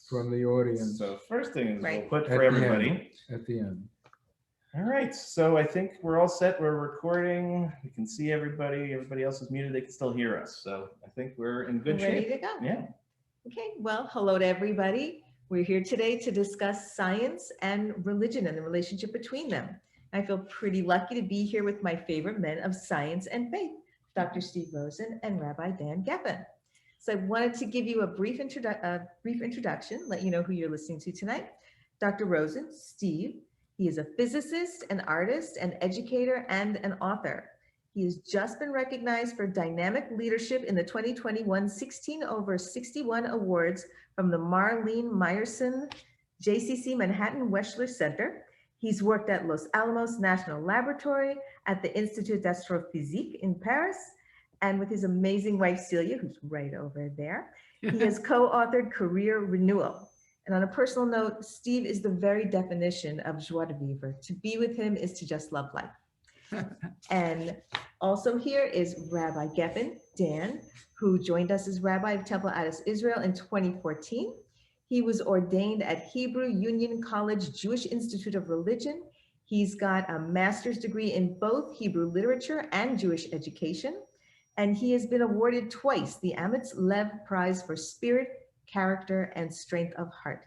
from the audience. So first thing is we'll Right. put At for the everybody. end. At the end. All right, so I think we're all set. We're recording. We can see everybody. Everybody else is muted. They can still hear us. So I think we're in good Ready shape. to go. Yeah. Okay, well, hello to everybody. We're here today to discuss science and religion and the relationship between them. I feel pretty lucky to be here with my favorite men of science and faith, Dr. Steve Rosen and Rabbi Dan Geffen. So I wanted to give you a brief introduction, let you know who you're listening to tonight. Dr. Rosen, Steve, he is a physicist, an artist, an educator, and an author. He has just been recognized for dynamic leadership in the 2021 16/61 Awards from the Marlene Meyerson JCC Manhattan Wechsler Center. He's worked at Los Alamos National Laboratory, at the Institut d'Astrophysique in Paris, and with his amazing wife, Celia, who's right over there. He has co-authored Career Renewal. And on a personal note, Steve is the very definition of joie de vivre. To be with him is to just love life. And also here is Rabbi Geffen, Dan, who joined us as Rabbi of Temple Addis, Israel in 2014. He was ordained at Hebrew Union College Jewish Institute of Religion. He's got a master's degree in both Hebrew literature and Jewish education. And he has been awarded twice the Amitz Lev Prize for Spirit, Character, and Strength of Heart.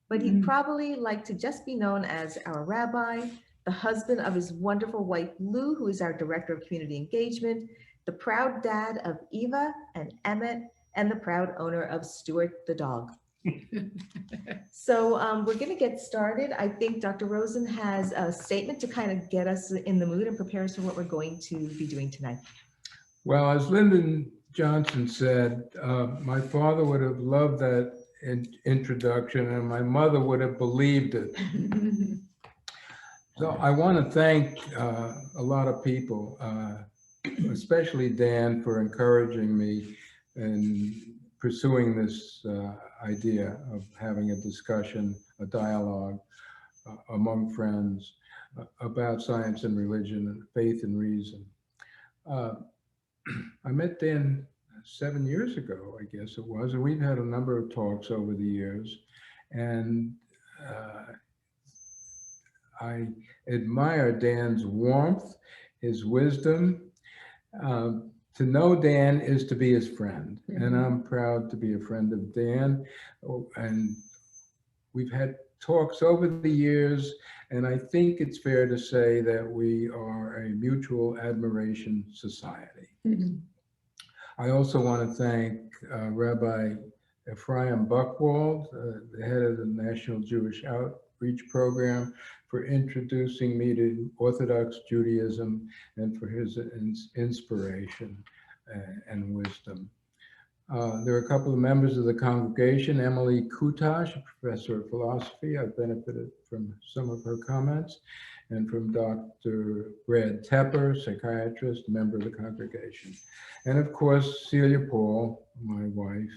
But he'd probably like to just be known as our rabbi, the husband of his wonderful wife, Lou, who is our director of community engagement, the proud dad of Eva and Emmett, and the proud owner of Stuart the dog. So we're going to get started. I think Dr. Rosen has a statement to kind of get us in the mood and prepare us for what we're going to be doing tonight. Well, as Lyndon Johnson said, my father would have loved that introduction and my mother would have believed it. So I want to thank a lot of people, especially Dan, for encouraging me in pursuing this idea of having a discussion, a dialogue among friends about science and religion and faith and reason. I met Dan 7 years ago, I guess it was, and we've had a number of talks over the years. And I admire Dan's warmth, his wisdom. To know Dan is to be his friend, and I'm proud to be a friend of Dan. And we've had talks over the years, and I think it's fair to say that we are a mutual admiration society. I also want to thank Rabbi Ephraim Buchwald, the head of the National Jewish Outreach Program, for introducing me to Orthodox Judaism and for his inspiration and wisdom. There are a couple of members of the congregation, Emily Kutash, a professor of philosophy. I've benefited from some of her comments, and from Dr. Brad Tepper, psychiatrist, member of the congregation. And of course, Celia Paul, my wife,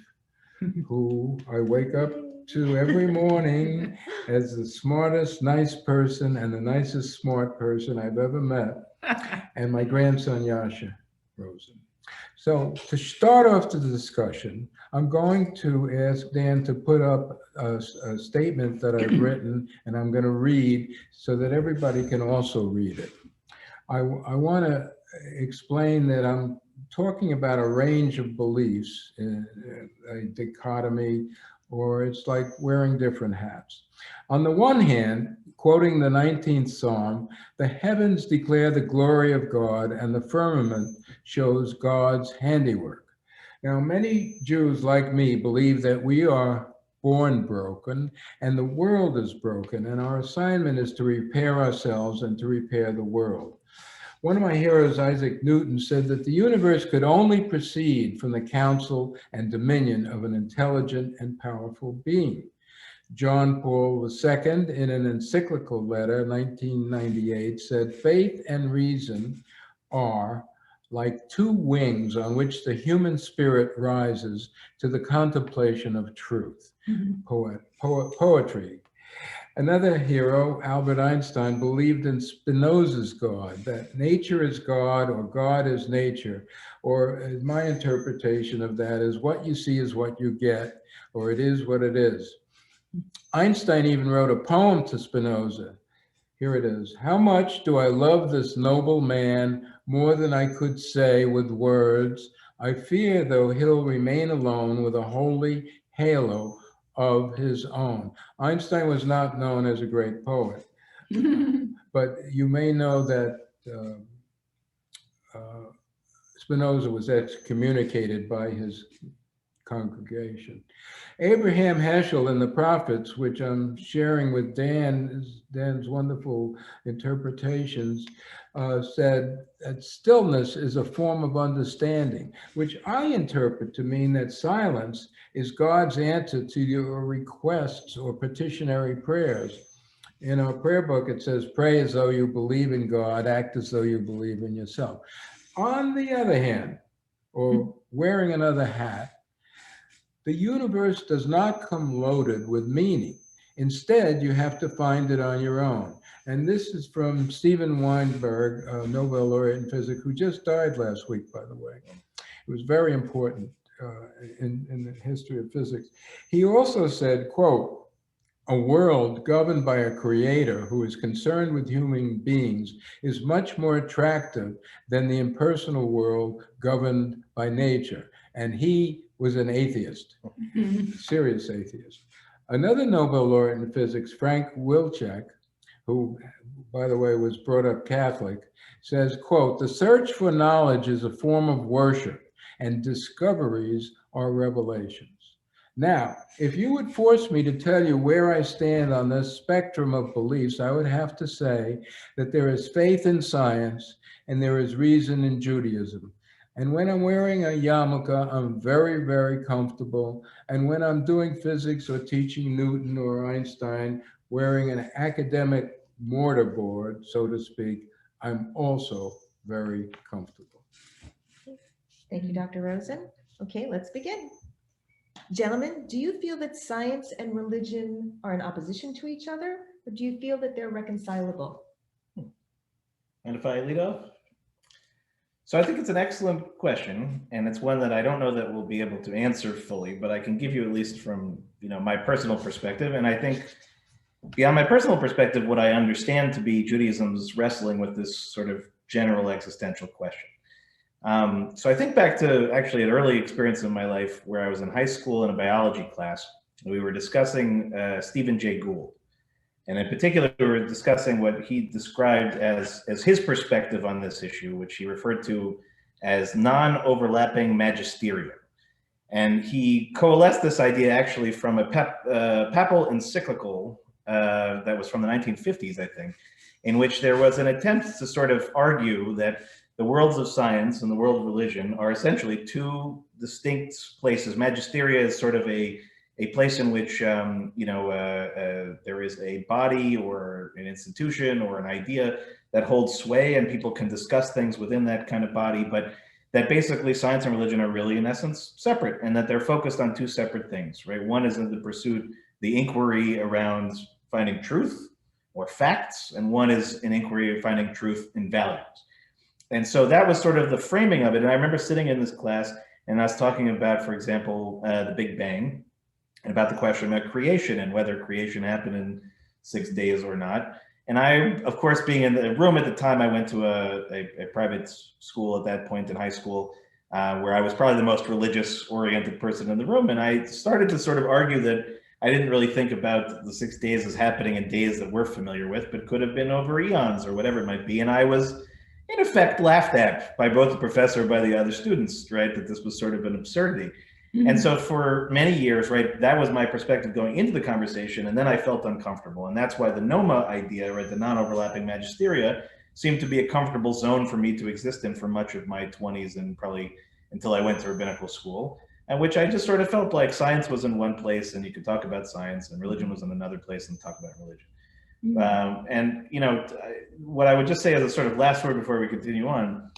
who I wake up to every morning as the smartest, nice person and the nicest smart person I've ever met, and my grandson, Yasha Rosen. So to start off the discussion, I'm going to ask Dan to put up a statement that I've written, and I'm going to read so that everybody can also read it. I want to explain that I'm talking about a range of beliefs, a dichotomy, or it's like wearing different hats. On the one hand, quoting the 19th Psalm, the heavens declare the glory of God and the firmament shows God's handiwork. Now, many Jews like me believe that we are born broken and the world is broken, and our assignment is to repair ourselves and to repair the world. One of my heroes, Isaac Newton, said that the universe could only proceed from the counsel and dominion of an intelligent and powerful being. John Paul II, in an encyclical letter, 1998, said, "Faith and reason are like two wings on which the human spirit rises to the contemplation of truth." Poetry. Another hero, Albert Einstein, believed in Spinoza's God, that nature is God or God is nature, or my interpretation of that is what you see is what you get, or it is what it is. Einstein even wrote a poem to Spinoza. Here it is. How much do I love this noble man more than I could say with words? I fear, though, he'll remain alone with a holy halo of his own. Einstein was not known as a great poet, but you may know that Spinoza was excommunicated by his congregation. Abraham Heschel in the Prophets, which I'm sharing with Dan's wonderful interpretations, said that stillness is a form of understanding, which I interpret to mean that silence is God's answer to your requests or petitionary prayers. In our prayer book, it says, pray as though you believe in God, act as though you believe in yourself. On the other hand, or wearing another hat, the universe does not come loaded with meaning. Instead, you have to find it on your own. And this is from Steven Weinberg, a Nobel laureate in physics, who just died last week, by the way. It was very important in the history of physics. He also said, quote, a world governed by a creator who is concerned with human beings is much more attractive than the impersonal world governed by nature. And he was an atheist, serious atheist. Another Nobel laureate in physics, Frank Wilczek, who, by the way, was brought up Catholic, says, quote, the search for knowledge is a form of worship and discoveries are revelations. Now, if you would force me to tell you where I stand on this spectrum of beliefs, I would have to say that there is faith in science and there is reason in Judaism. And when I'm wearing a yarmulke, I'm very, very comfortable. And when I'm doing physics or teaching Newton or Einstein, wearing an academic mortarboard, so to speak, I'm also very comfortable. Thank you, Dr. Rosen. Okay, let's begin. Gentlemen, do you feel that science and religion are in opposition to each other, or do you feel that they're reconcilable? And if I lead off? So I think it's an excellent question, and it's one that I don't know that we'll be able to answer fully, but I can give you at least from my personal perspective. And I think beyond my personal perspective, what I understand to be Judaism's wrestling with this sort of general existential question. So I think back to actually an early experience in my life where I was in high school in a biology class. We were discussing Stephen Jay Gould. And in particular, we were discussing what he described as his perspective on this issue, which he referred to as non-overlapping magisterium. And he coalesced this idea actually from a papal encyclical that was from the 1950s, I think, in which there was an attempt to sort of argue that the worlds of science and the world of religion are essentially two distinct places. Magisteria is sort of a place in which there is a body or an institution or an idea that holds sway and people can discuss things within that kind of body, but that basically science and religion are really in essence separate and that they're focused on two separate things, right? One is in the pursuit, the inquiry around finding truth or facts, and one is an inquiry of finding truth in values. And so that was sort of the framing of it. And I remember sitting in this class and I was talking about, for example, the Big Bang, and about the question about creation and whether creation happened in 6 days or not. And I, of course, being in the room at the time, I went to a private school at that point in high school, where I was probably the most religious oriented person in the room. And I started to sort of argue that I didn't really think about the 6 days as happening in days that we're familiar with, but could have been over eons or whatever it might be. And I was, in effect, laughed at by both the professor and by the other students, right? That this was sort of an absurdity. Mm-hmm. And so for many years, right, that was my perspective going into the conversation. And then I felt uncomfortable. And that's why the NOMA idea, right, the non-overlapping magisteria, seemed to be a comfortable zone for me to exist in for much of my 20s and probably until I went to rabbinical school, at which I just sort of felt like science was in one place and you could talk about science and religion was in another place and talk about religion. And what I would just say as a sort of last word before we continue on,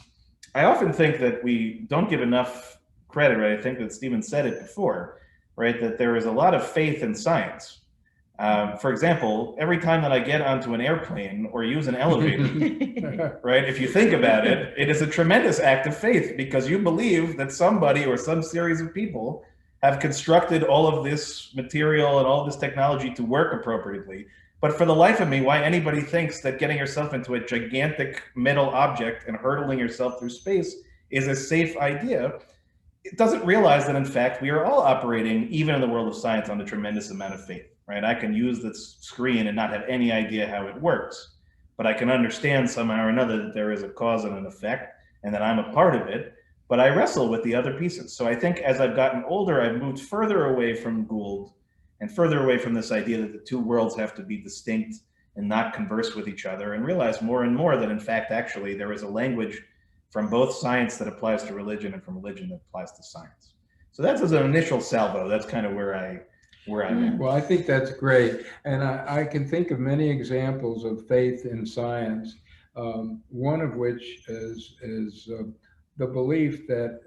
I often think that we don't give enough credit, right? I think that Stephen said it before, right? That there is a lot of faith in science. For example, every time that I get onto an airplane or use an elevator, right? If you think about it, it is a tremendous act of faith because you believe that somebody or some series of people have constructed all of this material and all this technology to work appropriately. But for the life of me, why anybody thinks that getting yourself into a gigantic metal object and hurtling yourself through space is a safe idea, it doesn't realize that, in fact, we are all operating, even in the world of science, on a tremendous amount of faith, right? I can use this screen and not have any idea how it works, but I can understand somehow or another that there is a cause and an effect and that I'm a part of it, but I wrestle with the other pieces. So I think as I've gotten older, I've moved further away from Gould and further away from this idea that the two worlds have to be distinct and not converse with each other, and realize more and more that, in fact, actually, there is a language from both science that applies to religion and from religion that applies to science. So that's as an initial salvo. That's kind of where I'm at. Well, I think that's great. And I can think of many examples of faith in science, one of which is the belief that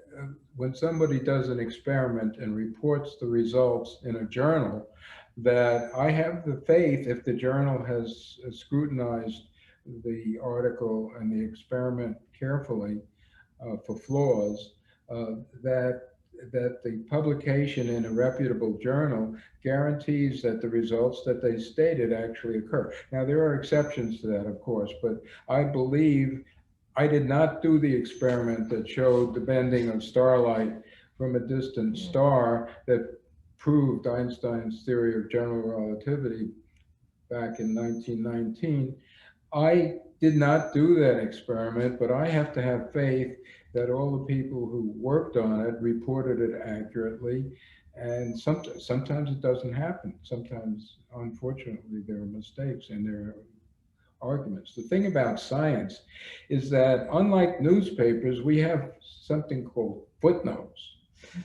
when somebody does an experiment and reports the results in a journal, that I have the faith, if the journal has scrutinized the article and the experiment carefully for flaws, that the publication in a reputable journal guarantees that the results that they stated actually occur. Now, there are exceptions to that, of course, but I believe I did not do the experiment that showed the bending of starlight from a distant star that proved Einstein's theory of general relativity back in 1919. I did not do that experiment, but I have to have faith that all the people who worked on it reported it accurately. And sometimes it doesn't happen. Sometimes, unfortunately, there are mistakes and there are arguments. The thing about science is that, unlike newspapers, we have something called footnotes.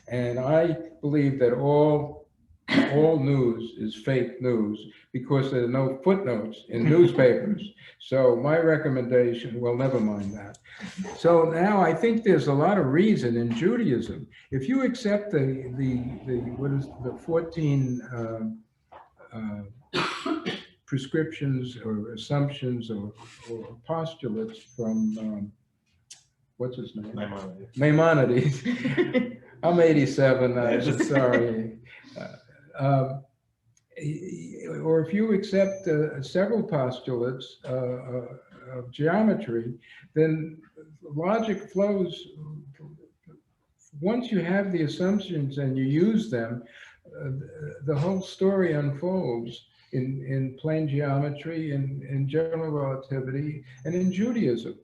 And I believe that all news is fake news because there are no footnotes in newspapers. So my recommendation, well, never mind that. So now I think there's a lot of reason in Judaism. If you accept what is the 14 prescriptions or assumptions or postulates from what's his name? Maimonides. I'm 87. Sorry. Or if you accept several postulates of geometry, then logic flows. Once you have the assumptions and you use them, the whole story unfolds in plane geometry, in general relativity, and in Judaism.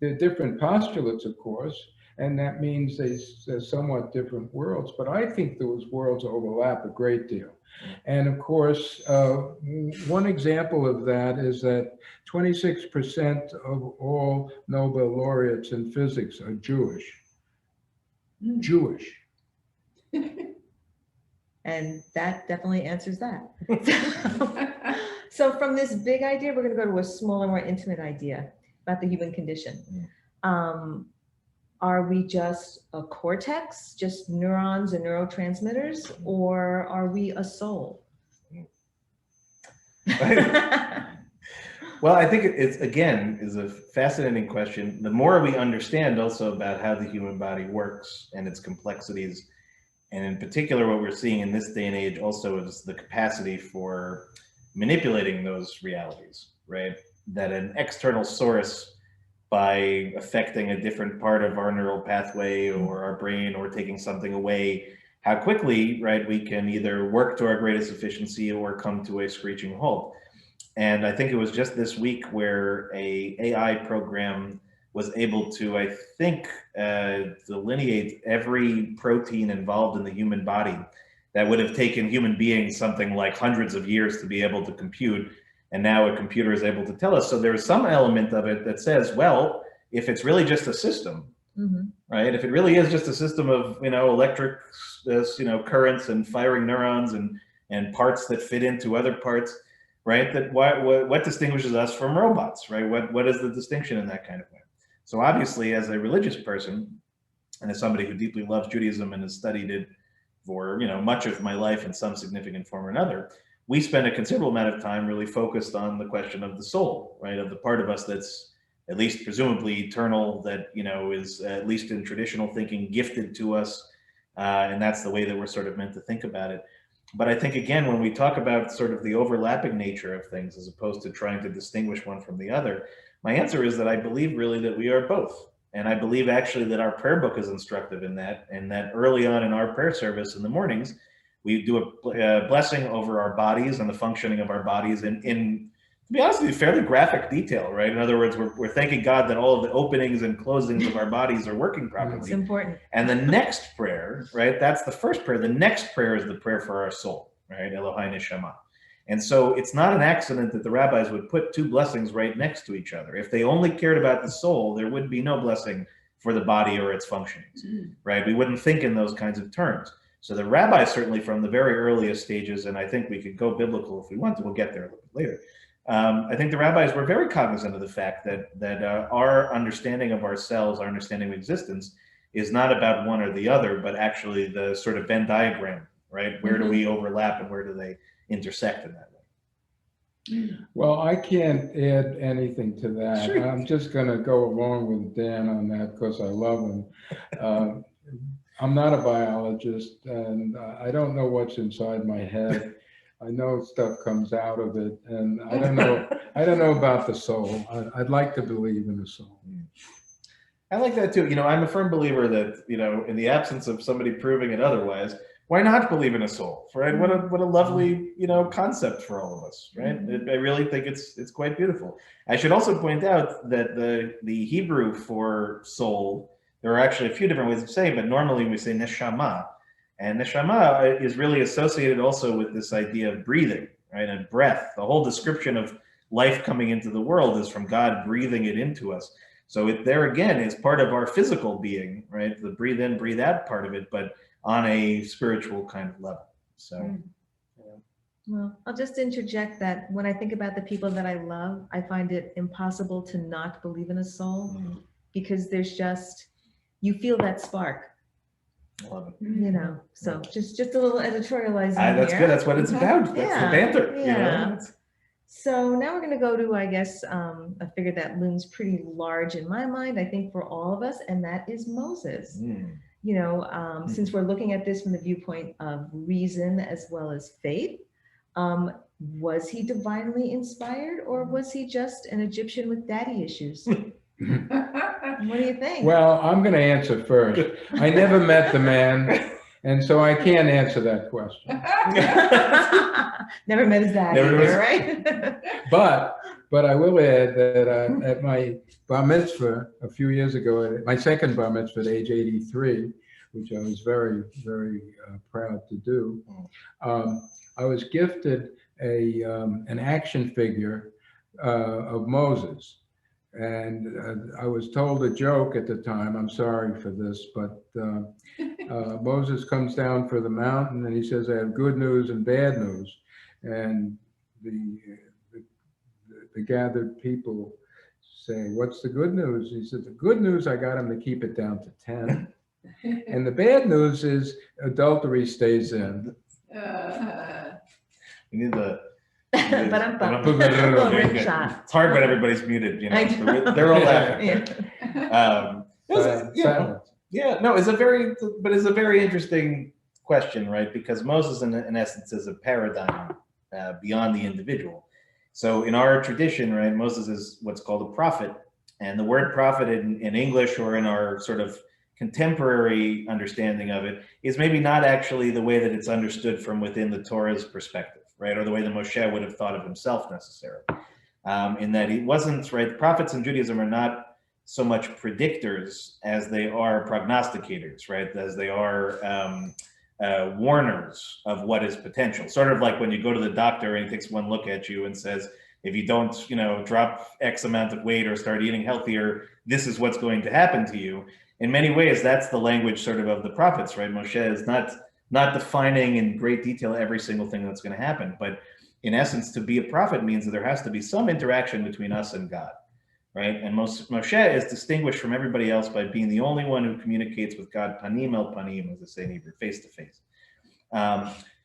There are different postulates, of course, and that means they're somewhat different worlds, but I think those worlds overlap a great deal. And of course, one example of that is that 26% of all Nobel laureates in physics are Jewish. Jewish. And that definitely answers that. So from this big idea, we're going to go to a smaller, more intimate idea about the human condition. Are we just a cortex, just neurons and neurotransmitters, or are we a soul? Well, I think it's, again, is a fascinating question. The more we understand also about how the human body works and its complexities, and in particular, what we're seeing in this day and age also is the capacity for manipulating those realities, right? That an external source, by affecting a different part of our neural pathway or our brain or taking something away, how quickly, right, we can either work to our greatest efficiency or come to a screeching halt. And I think it was just this week where a AI program was able to, I think, delineate every protein involved in the human body that would have taken human beings something like hundreds of years to be able to compute. And now a computer is able to tell us. So there's some element of it that says, well, if it's really just a system, right? If it really is just a system of, electric, currents and firing neurons and parts that fit into other parts, right? That what distinguishes us from robots, right? What is the distinction in that kind of way? So obviously, as a religious person, and as somebody who deeply loves Judaism and has studied it for much of my life in some significant form or another, we spend a considerable amount of time really focused on the question of the soul, right? Of the part of us that's at least presumably eternal, that is at least in traditional thinking gifted to us, And that's the way that we're sort of meant to think about it. But I think, again, when we talk about sort of the overlapping nature of things, as opposed to trying to distinguish one from the other, my answer is that I believe really that we are both. And I believe actually that our prayer book is instructive in that, and that early on in our prayer service in the mornings, we do a blessing over our bodies and the functioning of our bodies in, to be honest with you, fairly graphic detail, right? In other words, we're thanking God that all of the openings and closings of our bodies are working properly. It's important. And the next prayer, right? That's the first prayer. The next prayer is the prayer for our soul, right? Elohai Neshama. And so it's not an accident that the rabbis would put two blessings right next to each other. If they only cared about the soul, there would be no blessing for the body or its functionings, right? We wouldn't think in those kinds of terms. So the rabbis, certainly from the very earliest stages, and I think we could go biblical if we want to, we'll get there a little bit later. I think the rabbis were very cognizant of the fact that our understanding of ourselves, our understanding of existence, is not about one or the other, but actually the sort of Venn diagram, right? Where do we overlap and where do they intersect in that way? Well, I can't add anything to that. Sure. I'm just going to go along with Dan on that because I love him. I'm not a biologist, and I don't know what's inside my head. I know stuff comes out of it, and I don't know about the soul. I'd like to believe in the soul. I like that too. I'm a firm believer that, in the absence of somebody proving it otherwise, why not believe in a soul, right? What a lovely, concept for all of us, right? I really think it's quite beautiful. I should also point out that the Hebrew for soul, there are actually a few different ways of saying, but normally we say neshama. And neshama is really associated also with this idea of breathing, right? And breath. The whole description of life coming into the world is from God breathing it into us. So it there again is part of our physical being, right? The breathe in, breathe out part of it, but on a spiritual kind of level. So, Well, I'll just interject that when I think about the people that I love, I find it impossible to not believe in a soul because there's you feel that spark. I love it. So just a little editorializing That's here. good. That's what it's about. That's Yeah, the banter. yeah. So now we're going to go to, I guess, a figure that looms pretty large in my mind, I think for all of us, and that is Moses. Since we're looking at this from the viewpoint of reason as well as faith, was he divinely inspired or was he just an Egyptian with daddy issues? What do you think? Well, I'm going to answer first. I never met the man, and so I can't answer that question. Never met his daddy, right? But I will add that at my bar mitzvah a few years ago, my second bar mitzvah at age 83, which I was very, very proud to do, I was gifted an action figure of Moses. And I was told a joke at the time, I'm sorry for this, but Moses comes down for the mountain and he says, I have good news and bad news. And the gathered people say, what's the good news? He said, the good news, I got him to keep it down to 10. And the bad news is adultery stays in. We need the Shot. It's hard when everybody's muted, so they're all laughing. It's a very interesting question, right? Because Moses, in essence, is a paradigm beyond the individual. So in our tradition, right, Moses is what's called a prophet, and the word prophet in English or in our sort of contemporary understanding of it is maybe not actually the way that it's understood from within the Torah's perspective, right? Or the way that Moshe would have thought of himself necessarily. In that he wasn't, right? The prophets in Judaism are not so much predictors as they are prognosticators, right? As they are warners of what is potential. Sort of like when you go to the doctor and he takes one look at you and says, if you don't, drop X amount of weight or start eating healthier, this is what's going to happen to you. In many ways, that's the language sort of the prophets, right? Moshe is not defining in great detail every single thing that's going to happen. But in essence, to be a prophet means that there has to be some interaction between us and God, right? And Moshe is distinguished from everybody else by being the only one who communicates with God panim el panim, as they say in Hebrew, face to face.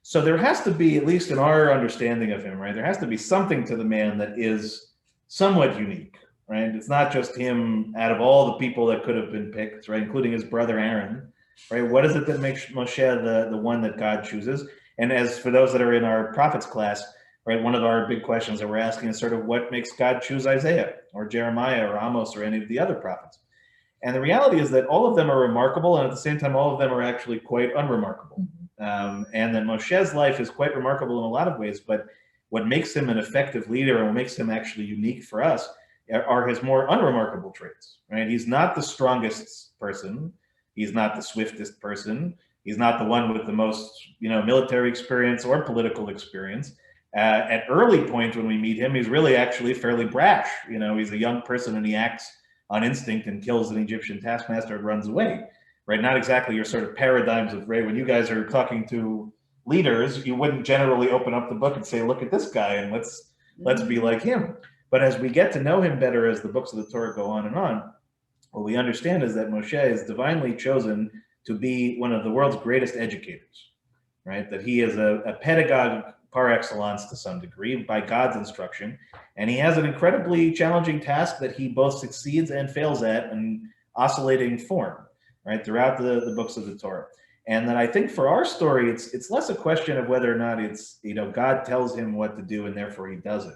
So there has to be, at least in our understanding of him, right? There has to be something to the man that is somewhat unique, right? It's not just him out of all the people that could have been picked, right? Including his brother Aaron. right? What is it that makes Moshe the one that God chooses? And as for those that are in our prophets class, right, one of our big questions that we're asking is sort of what makes God choose Isaiah or Jeremiah or Amos or any of the other prophets? And the reality is that all of them are remarkable, and at the same time, all of them are actually quite unremarkable. And that Moshe's life is quite remarkable in a lot of ways, but what makes him an effective leader and what makes him actually unique for us are his more unremarkable traits, right? He's not the strongest person. He's not the swiftest person. He's not the one with the most, military experience or political experience. At early point when we meet him, he's really actually fairly brash. He's a young person and he acts on instinct and kills an Egyptian taskmaster and runs away, right? Not exactly your sort of paradigms of, right, when you guys are talking to leaders, you wouldn't generally open up the book and say, look at this guy and let's be like him. But as we get to know him better as the books of the Torah go on and on, what we understand is that Moshe is divinely chosen to be one of the world's greatest educators, right? That he is a pedagogue par excellence to some degree by God's instruction. And he has an incredibly challenging task that he both succeeds and fails at in oscillating form, right? Throughout the books of the Torah. And then I think for our story, it's less a question of whether or not it's, God tells him what to do and therefore he does it.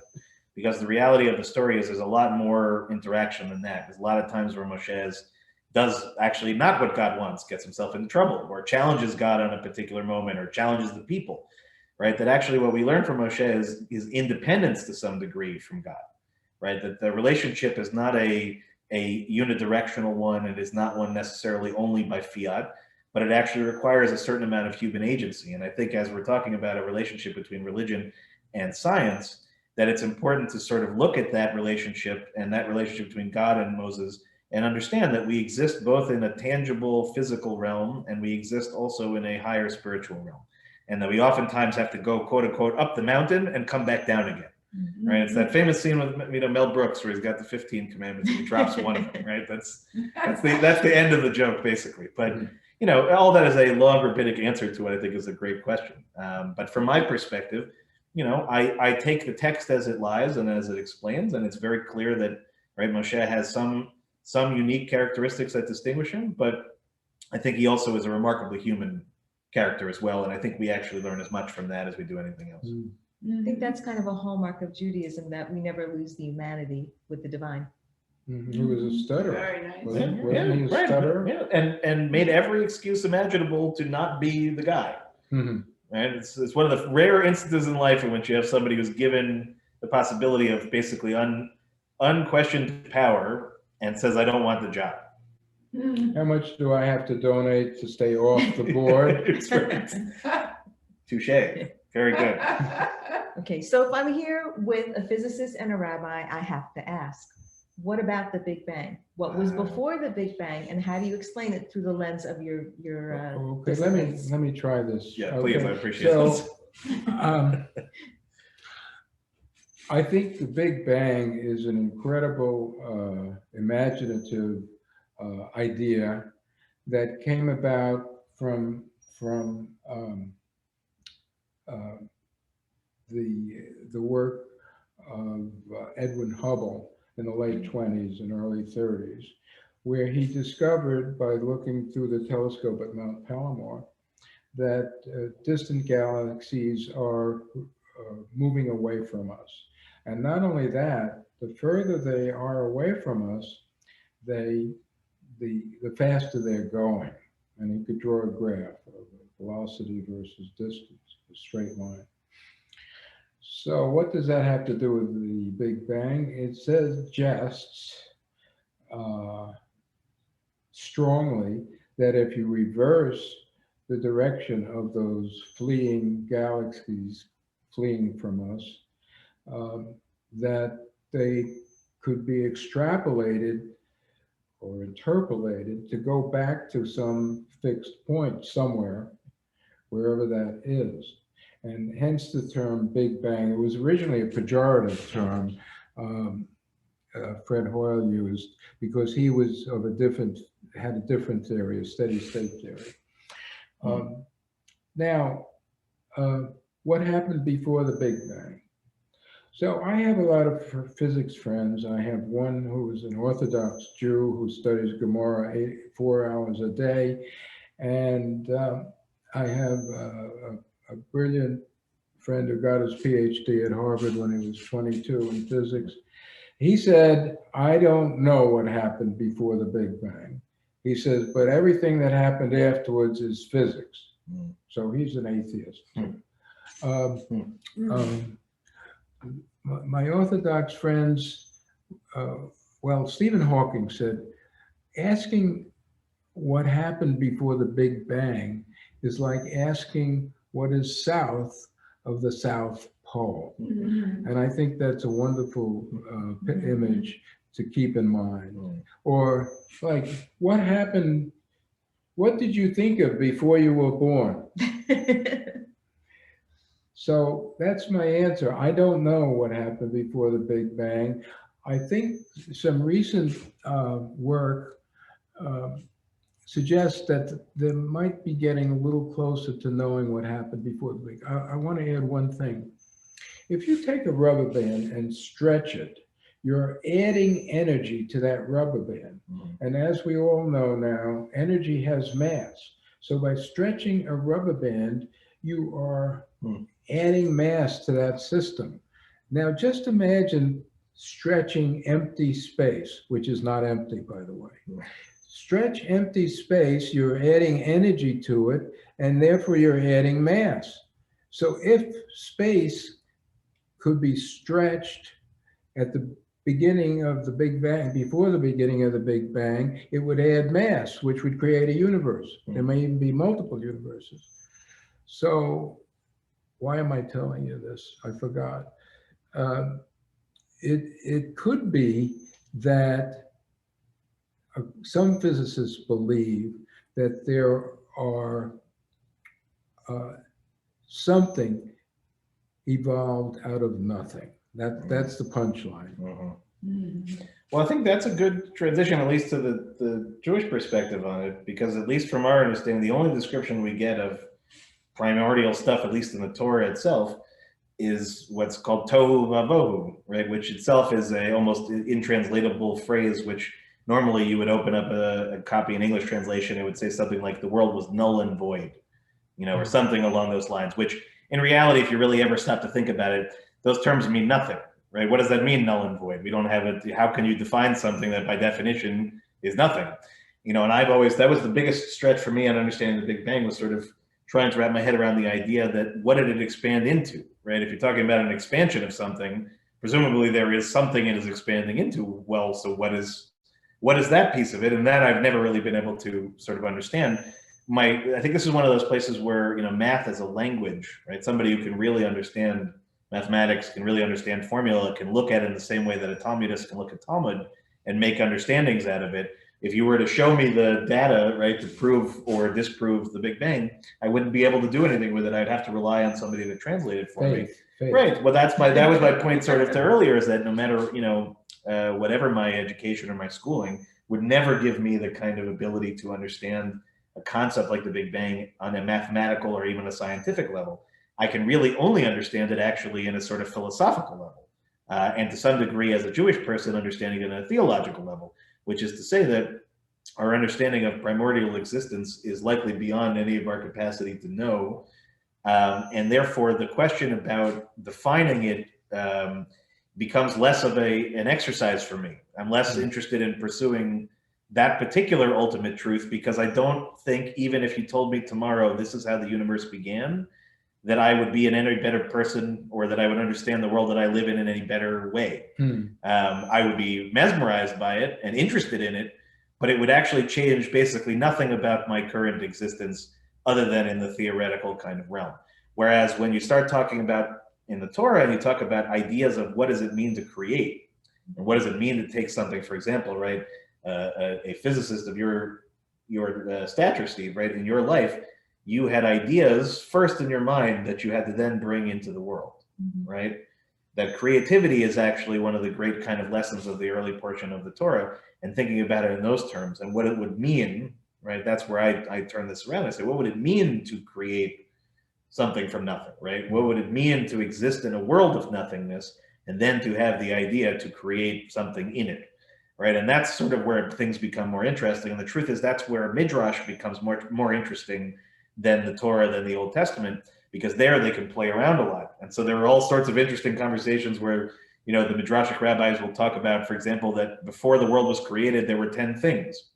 Because the reality of the story is there's a lot more interaction than that. There's a lot of times where Moshe does actually not what God wants, gets himself into trouble, or challenges God on a particular moment, or challenges the people, right? That actually what we learn from Moshe is independence to some degree from God, right? That the relationship is not a unidirectional one. It is not one necessarily only by fiat, but it actually requires a certain amount of human agency. And I think as we're talking about a relationship between religion and science, that it's important to sort of look at that relationship and that relationship between God and Moses and understand that we exist both in a tangible physical realm and we exist also in a higher spiritual realm. And that we oftentimes have to go, quote unquote, up the mountain and come back down again. Right? It's that famous scene with Mel Brooks where he's got the 15 commandments and he drops one of them, right? That's the end of the joke, basically. But all that is a long rabbinic answer to what I think is a great question. But from my perspective, I take the text as it lies and as it explains, and it's very clear that, right, Moshe has some unique characteristics that distinguish him, but I think he also is a remarkably human character as well, and I think we actually learn as much from that as we do anything else. I think that's kind of a hallmark of Judaism, that we never lose the humanity with the divine. He was a stutterer. Very nice. Wasn't he a stutterer? Yeah, and made every excuse imaginable to not be the guy. Right? It's one of the rare instances in life in which you have somebody who's given the possibility of basically unquestioned power and says, I don't want the job. How much do I have to donate to stay off the board? Touche. Very good. Okay, so if I'm here with a physicist and a rabbi, I have to ask, what about the Big Bang? What was before the Big Bang, and how do you explain it through the lens of your Okay, let me try this. Yeah, okay. please, I appreciate this. I think the Big Bang is an incredible imaginative idea that came about from the work of Edwin Hubble in the late 20s and early 30s, where he discovered by looking through the telescope at Mount Palomar that distant galaxies are moving away from us. And not only that, the further they are away from us, the faster they're going. And he could draw a graph of velocity versus distance, a straight line. So what does that have to do with the Big Bang? It suggests strongly that if you reverse the direction of those fleeing galaxies fleeing from us, that they could be extrapolated or interpolated to go back to some fixed point somewhere, wherever that is. And hence the term Big Bang. It was originally a pejorative term Fred Hoyle used because he was of had a different theory, a steady state theory. Now, what happened before the Big Bang? So I have a lot of physics friends. I have one who is an Orthodox Jew who studies Gemara 4 hours a day. And I have a brilliant friend who got his PhD at Harvard when he was 22 in physics. He said, I don't know what happened before the Big Bang. He says, but everything that happened afterwards is physics. So he's an atheist. My Orthodox friends, well, Stephen Hawking said, asking what happened before the Big Bang is like asking what is south of the South Pole. And I think that's a wonderful image to keep in mind. Or like, what happened, what did you think of before you were born? So that's my answer. I don't know what happened before the Big Bang. I think some recent work suggests that they might be getting a little closer to knowing what happened before the Big Bang. I want to add one thing. If you take a rubber band and stretch it, you're adding energy to that rubber band. And as we all know now, energy has mass. So by stretching a rubber band, you are adding mass to that system. Now just imagine stretching empty space, which is not empty, by the way. Stretch empty space, you're adding energy to it, and therefore you're adding mass. So if space could be stretched at the beginning of the Big Bang, before the beginning of the Big Bang, it would add mass, which would create a universe. There may even be multiple universes. So why am I telling you this? I forgot. It could be that some physicists believe that there are something evolved out of nothing. That's the punchline. Well, I think that's a good transition, at least to the Jewish perspective on it, because at least from our understanding, the only description we get of primordial stuff, at least in the Torah itself, is what's called tohu vavohu, right? Which itself is a almost intranslatable phrase, which normally you would open up a copy in English translation, it would say something like the world was null and void, you know, or something along those lines, which in reality, if you really ever stop to think about it, those terms mean nothing, right? What does that mean, null and void? We don't have it. How can you define something that by definition is nothing? You know, and I've always, that was the biggest stretch for me on understanding the Big Bang, was sort of trying to wrap my head around the idea that what did it expand into, right? If you're talking about an expansion of something, presumably there is something it is expanding into. Well, so what is that piece of it? And that I've never really been able to sort of understand. I think this is one of those places where, you know, math as a language, right? Somebody who can really understand mathematics, can really understand formula, can look at it in the same way that a Talmudist can look at Talmud and make understandings out of it. If you were to show me the data, right, to prove or disprove the Big Bang, I wouldn't be able to do anything with it. I'd have to rely on somebody to translate it for me. Right. Well, that was my point sort of to earlier, is that no matter, you know, whatever my education or my schooling would never give me the kind of ability to understand a concept like the Big Bang on a mathematical or even a scientific level. I can really only understand it actually in a sort of philosophical level, and to some degree as a Jewish person understanding it on a theological level, which is to say that our understanding of primordial existence is likely beyond any of our capacity to know. And therefore the question about defining it becomes less of an exercise for me. I'm less interested in pursuing that particular ultimate truth, because I don't think, even if you told me tomorrow this is how the universe began, that I would be an any better person, or that I would understand the world that I live in any better way. I would be mesmerized by it and interested in it, but it would actually change basically nothing about my current existence other than in the theoretical kind of realm. Whereas when you start talking about in the Torah, and you talk about ideas of what does it mean to create, and what does it mean to take something, for example, right, a physicist of your stature, Steve, right, in your life, you had ideas first in your mind that you had to then bring into the world, right? That creativity is actually one of the great kind of lessons of the early portion of the Torah, and thinking about it in those terms and what it would mean, right? That's where I turn this around. I say, what would it mean to create something from nothing, right? What would it mean to exist in a world of nothingness and then to have the idea to create something in it, right? And that's sort of where things become more interesting. And the truth is that's where Midrash becomes more interesting than the Torah, than the Old Testament, because there they can play around a lot. And so there are all sorts of interesting conversations where, the Midrashic rabbis will talk about, for example, that before the world was created, there were 10 things.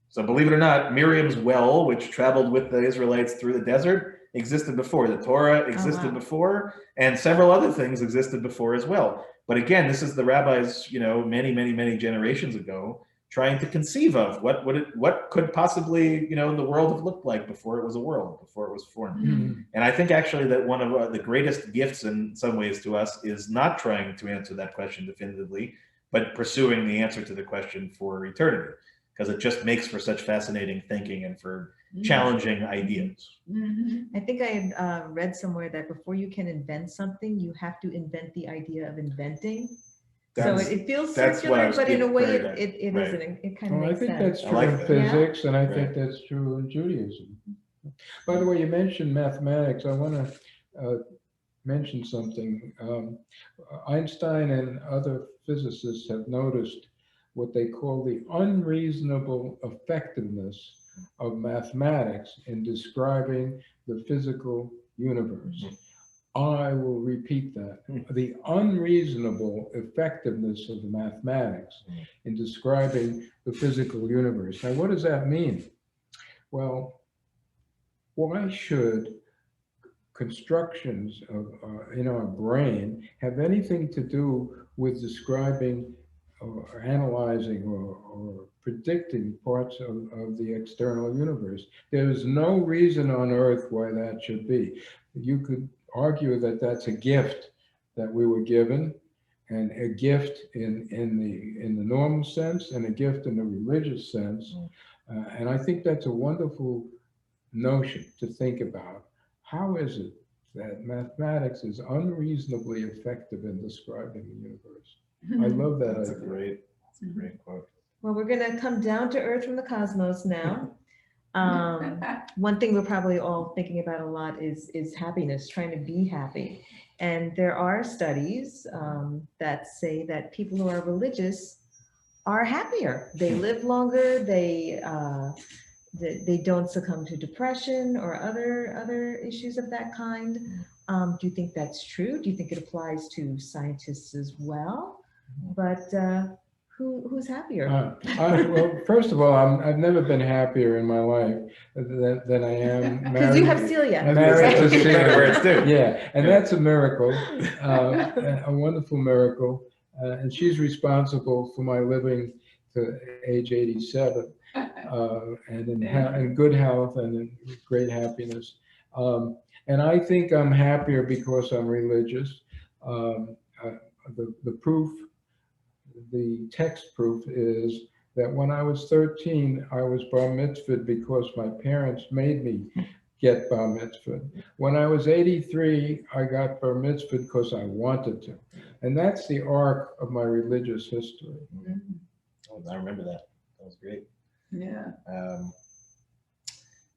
So believe it or not, Miriam's well, which traveled with the Israelites through the desert, existed before. The Torah existed before, and several other things existed before as well. But again, this is the rabbis, many, many, many generations ago, trying to conceive of what could possibly, the world have looked like before it was a world, before it was formed. Mm-hmm. And I think actually that one of the greatest gifts in some ways to us is not trying to answer that question definitively, but pursuing the answer to the question for eternity, because it just makes for such fascinating thinking and for challenging ideas. I think I had read somewhere that before you can invent something, you have to invent the idea of inventing. So it feels circular, but in a way it isn't. It kind of makes I think sense. that's true in physics, and I think that's true in Judaism. By the way, you mentioned mathematics. I want to mention something. Einstein and other physicists have noticed what they call the unreasonable effectiveness of mathematics in describing the physical universe. I will repeat that. The unreasonable effectiveness of mathematics in describing the physical universe. Now, what does that mean? Well, why should constructions of in our brain have anything to do with describing or analyzing or predicting parts of the external universe? There's no reason on earth why that should be. You could argue that that's a gift that we were given, and a gift in the normal sense, and a gift in the religious sense. And I think that's a wonderful notion to think about. How is it that mathematics is unreasonably effective in describing the universe? I love that. That's a great quote. Well, we're going to come down to earth from the cosmos now. One thing we're probably all thinking about a lot is happiness, trying to be happy. And there are studies that say that people who are religious are happier. They live longer. They don't succumb to depression or other issues of that kind. Do you think that's true? Do you think it applies to scientists as well? But who's happier? Well, first of all, I've never been happier in my life than I am married. Because you have Celia. Married to Celia. Yeah, and that's a miracle, a wonderful miracle. And she's responsible for my living to age 87, and in good health and in great happiness. And I think I'm happier because I'm religious. The proof, the text proof is that when I was 13, I was bar mitzvahed because my parents made me get bar mitzvahed. When I was 83, I got bar mitzvahed because I wanted to. And that's the arc of my religious history. I remember that. That was great. Yeah.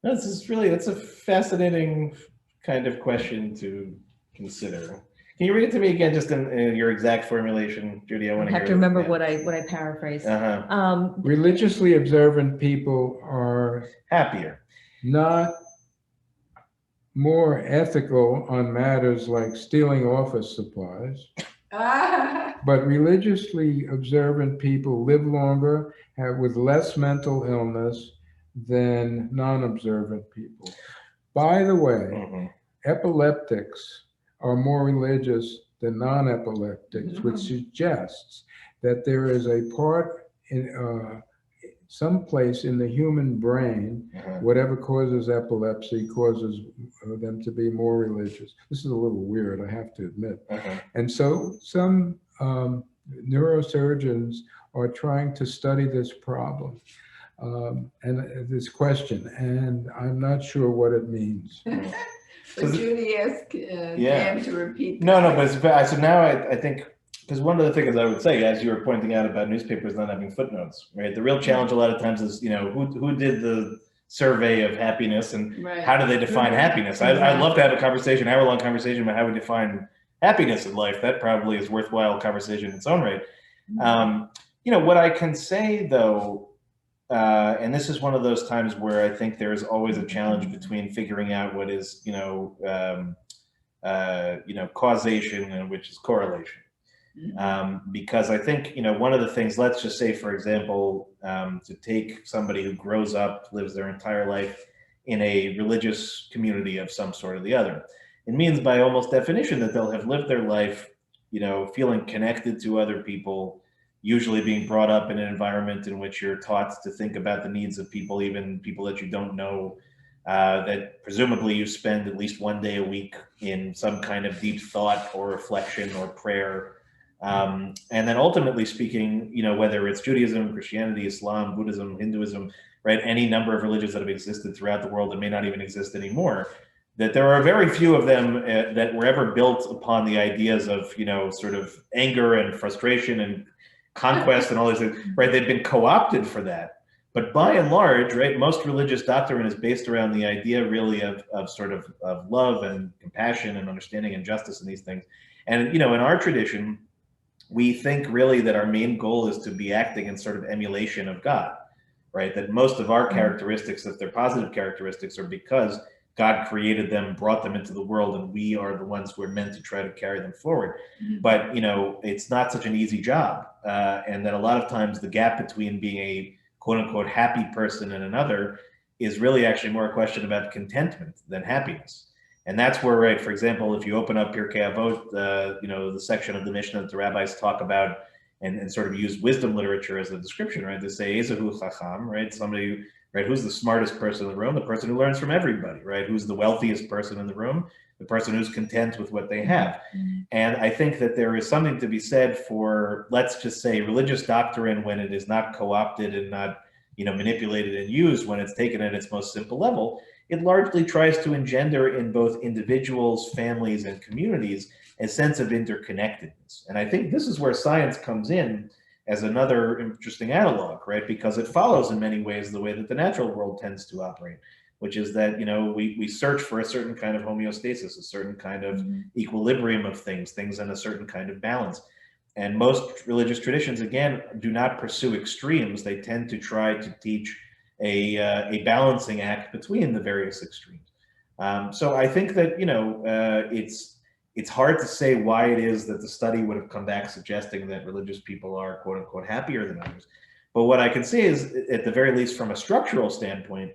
That's a fascinating kind of question to consider. Can you read it to me again, just in your exact formulation, Judy? I want to have to remember what I paraphrased. Religiously observant people are happier, not more ethical on matters like stealing office supplies. But religiously observant people live longer, with less mental illness than non-observant people. By the way, epileptics are more religious than non-epileptics, which suggests that there is a part in some place in the human brain, whatever causes epilepsy causes them to be more religious. This is a little weird, I have to admit. And so some neurosurgeons are trying to study this problem and this question, and I'm not sure what it means. So Judy asked Dan to repeat. But so now I think, because one of the things I would say, as you were pointing out about newspapers not having footnotes, right? The real challenge a lot of times is, who did the survey of happiness and how do they define happiness? I'd love to have a conversation, hour-long conversation about how we define happiness in life. That probably is worthwhile conversation in its own right. What I can say though, and this is one of those times where I think there is always a challenge between figuring out what is, causation and which is correlation. Because I think, one of the things, let's just say, for example, to take somebody who grows up, lives their entire life in a religious community of some sort or the other, it means by almost definition that they'll have lived their life, feeling connected to other people, usually being brought up in an environment in which you're taught to think about the needs of people, even people that you don't know, that presumably you spend at least one day a week in some kind of deep thought or reflection or prayer. And then ultimately speaking, whether it's Judaism, Christianity, Islam, Buddhism, Hinduism, right, any number of religions that have existed throughout the world that may not even exist anymore, that there are very few of them that were ever built upon the ideas of, sort of anger and frustration and conquest and all these things, right? They've been co-opted for that. But by and large, right, most religious doctrine is based around the idea really of love and compassion and understanding and justice and these things. And, in our tradition, we think really that our main goal is to be acting in sort of emulation of God, right? That most of our characteristics, if they're positive characteristics, are because God created them, brought them into the world, and we are the ones who are meant to try to carry them forward. But, it's not such an easy job. And that a lot of times the gap between being a quote unquote happy person and another is really actually more a question about contentment than happiness. And that's where, right, for example, if you open up Pirkei Avot, the section of the Mishnah that the rabbis talk about and sort of use wisdom literature as a description, right? They say, Ezehu Chacham, right? Somebody, right, who's the smartest person in the room? The person who learns from everybody, right? Who's the wealthiest person in the room? The person who's content with what they have. And I think that there is something to be said for, let's just say, religious doctrine when it is not co-opted and not, manipulated and used, when it's taken at its most simple level. It largely tries to engender in both individuals, families, and communities a sense of interconnectedness. And I think this is where science comes in as another interesting analog, right? Because it follows in many ways the way that the natural world tends to operate, which is that, we search for a certain kind of homeostasis, a certain kind of equilibrium of things in a certain kind of balance. And most religious traditions, again, do not pursue extremes. They tend to try to teach a balancing act between the various extremes. So I think that, it's hard to say why it is that the study would have come back suggesting that religious people are quote unquote happier than others. But what I can say is, at the very least from a structural standpoint,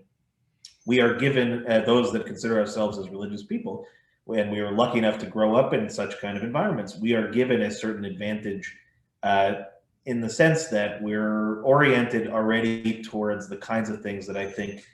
we are given, those that consider ourselves as religious people, when we are lucky enough to grow up in such kind of environments, we are given a certain advantage in the sense that we're oriented already towards the kinds of things that I think,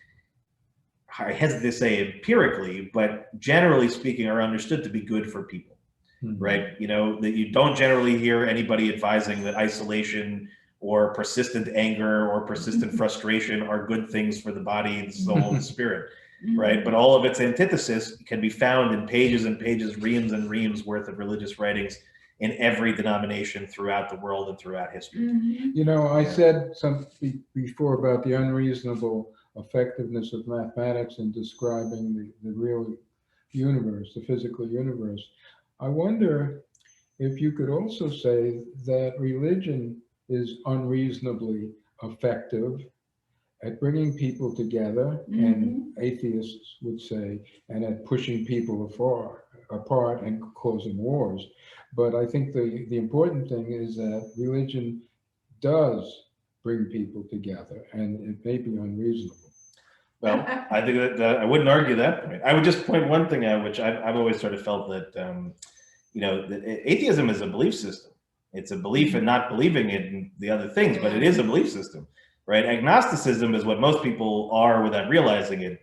I hesitate to say empirically, but generally speaking, are understood to be good for people, right? That you don't generally hear anybody advising that isolation or persistent anger or persistent frustration are good things for the body, the soul, and the spirit, right? But all of its antithesis can be found in pages and pages, reams and reams worth of religious writings in every denomination throughout the world and throughout history. I said something before about the unreasonable effectiveness of mathematics in describing the real universe, the physical universe. I wonder if you could also say that religion is unreasonably effective at bringing people together, and atheists would say, and at pushing people apart and causing wars. But I think the important thing is that religion does bring people together, and it may be unreasonable. Well, I think that I wouldn't argue that point. I would just point one thing out, which I've always sort of felt that, that atheism is a belief system. It's a belief in not believing in the other things, but it is a belief system, right? Agnosticism is what most people are without realizing it,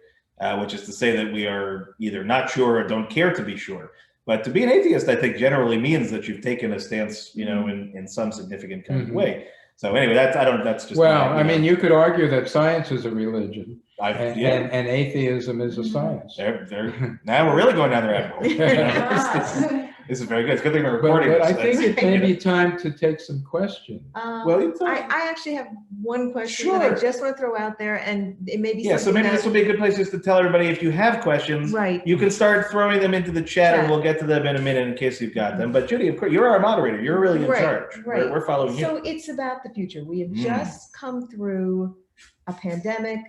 which is to say that we are either not sure or don't care to be sure. But to be an atheist, I think, generally means that you've taken a stance, in some significant kind of way. So anyway, that's just. Well, I mean, you could argue that science is a religion, and atheism is a science. Now we're really going down the rabbit hole. This is very good. It's a good thing we're But, recording but this. I think That's- it may be time to take some questions. Well, you tell me. I actually have one question that I Sure. just want to throw out there, and it may be Yeah, so something maybe this will be a good place just to tell everybody if you have questions, right. you can start throwing them into the chat and Chat. we'll get to them in a minute in case you've got them. But Judy, of course, you're our moderator. You're really in Right, charge. right. We're following you. So it's about the future. We have Mm. just come through a pandemic,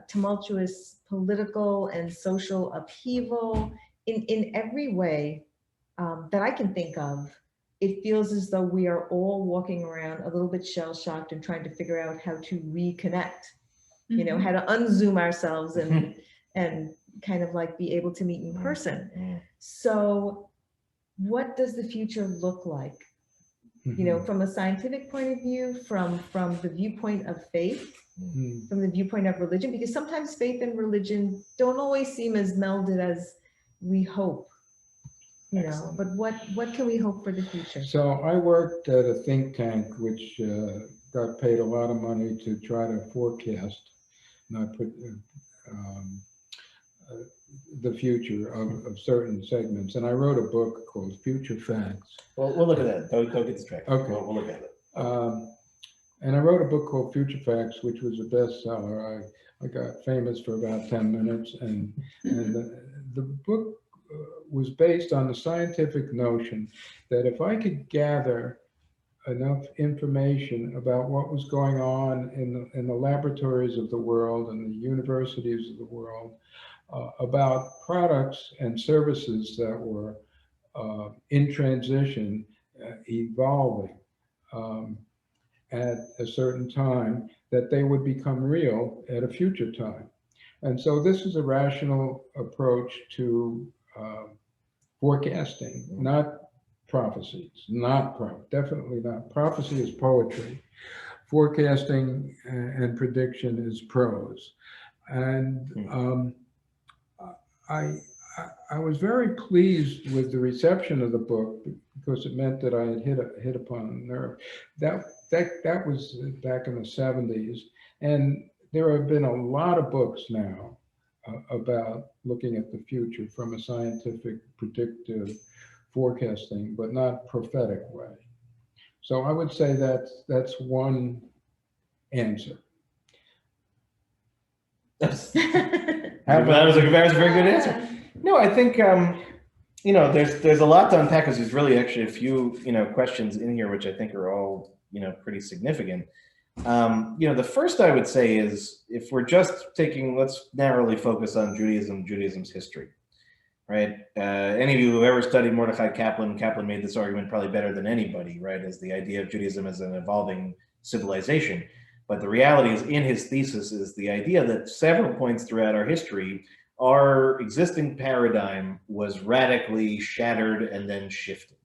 tumultuous political and social upheaval in every way that I can think of. It feels as though we are all walking around a little bit shell-shocked and trying to figure out how to reconnect, you know, how to unzoom ourselves and kind of like be able to meet in person. So what does the future look like? You know, from a scientific point of view, from the viewpoint of faith, from the viewpoint of religion, because sometimes faith and religion don't always seem as melded as we hope, you know, but what can we hope for the future? So I worked at a think tank which got paid a lot of money to try to forecast, not put the future of certain segments. And I wrote a book called Future Facts. Well, we'll look at that. Don't get distracted. Okay. We'll look at it. And I wrote a book called Future Facts, which was a bestseller. I got famous for about 10 minutes. And the book was based on the scientific notion that if I could gather enough information about what was going on in the laboratories of the world and the universities of the world, about products and services that were in transition, evolving at a certain time, that they would become real at a future time. And so this is a rational approach to forecasting, not prophecies, definitely not. Prophecy is poetry. Forecasting and prediction is prose. And I was very pleased with the reception of the book because it meant that I had hit upon a nerve. That was back in the 70s, and there have been a lot of books now about looking at the future from a scientific, predictive forecasting, but not prophetic way. So I would say that's one answer. That was a very good answer. No, I think you know, there's a lot to unpack because there's really actually a few questions in here which I think are all pretty significant. The first I would say is if we're just let's narrowly focus on Judaism's history, right? Any of you who have ever studied Mordechai Kaplan made this argument probably better than anybody, right? As the idea of Judaism as an evolving civilization. But the reality is, in his thesis, is the idea that several points throughout our history, our existing paradigm was radically shattered and then shifted.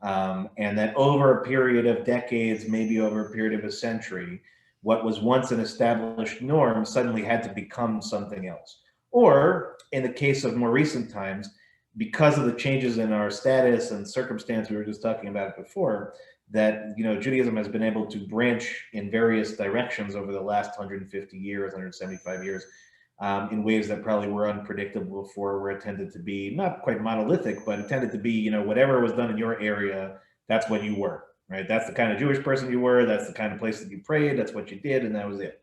And that over a period of decades, maybe over a period of a century, what was once an established norm suddenly had to become something else. Or in the case of more recent times, because of the changes in our status and circumstance we were just talking about before, that Judaism has been able to branch in various directions over the last 150 years, 175 years, in ways that probably were unpredictable before, where it tended to be not quite monolithic, but it tended to be, whatever was done in your area, that's what you were, right? That's the kind of Jewish person you were, that's the kind of place that you prayed, that's what you did, and that was it,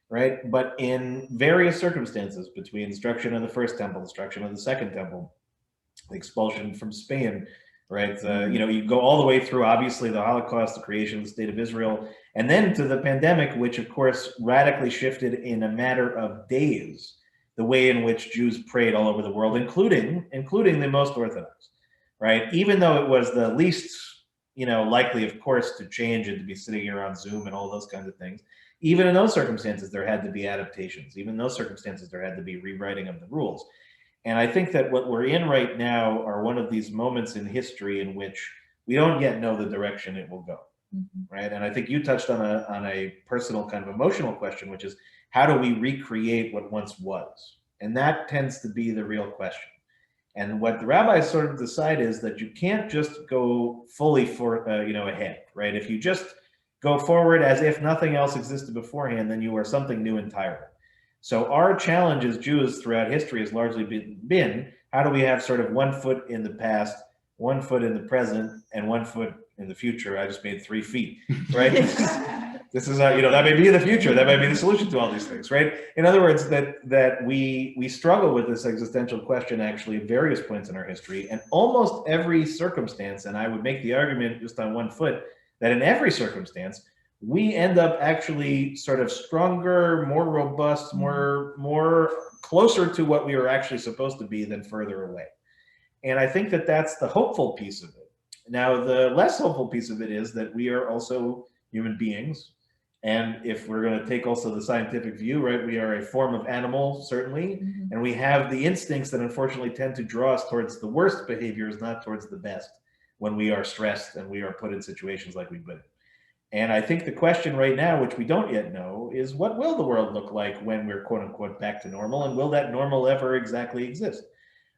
right? But in various circumstances, between destruction of the first temple, destruction of the second temple, the expulsion from Spain, right? You go all the way through, obviously, the Holocaust, the creation of the state of Israel, and then to the pandemic, which of course radically shifted in a matter of days the way in which Jews prayed all over the world, including the most Orthodox, right? Even though it was the least, likely, of course, to change and to be sitting here on Zoom and all those kinds of things. Even in those circumstances, there had to be adaptations. Even in those circumstances, there had to be rewriting of the rules. And I think that what we're in right now are one of these moments in history in which we don't yet know the direction it will go, right? And I think you touched on a personal kind of emotional question, which is how do we recreate what once was? And that tends to be the real question. And what the rabbis sort of decide is that you can't just go fully ahead, right? If you just go forward as if nothing else existed beforehand, then you are something new entirely. So our challenge as Jews throughout history has largely been how do we have sort of one foot in the past, 1 foot in the present and 1 foot in the future. I just made 3 feet, right? This is that may be the future. That might be the solution to all these things, right? In other words, that we struggle with this existential question actually at various points in our history, and almost every circumstance. And I would make the argument just on 1 foot that in every circumstance we end up actually sort of stronger, more robust, more closer to what we were actually supposed to be than further away. And I think that that's the hopeful piece of it. Now, the less hopeful piece of it is that we are also human beings. And if we're going to take also the scientific view, right, we are a form of animal, certainly, and we have the instincts that unfortunately tend to draw us towards the worst behaviors, not towards the best, when we are stressed and we are put in situations like we've been. And I think the question right now, which we don't yet know, is what will the world look like when we're quote unquote back to normal, and will that normal ever exactly exist?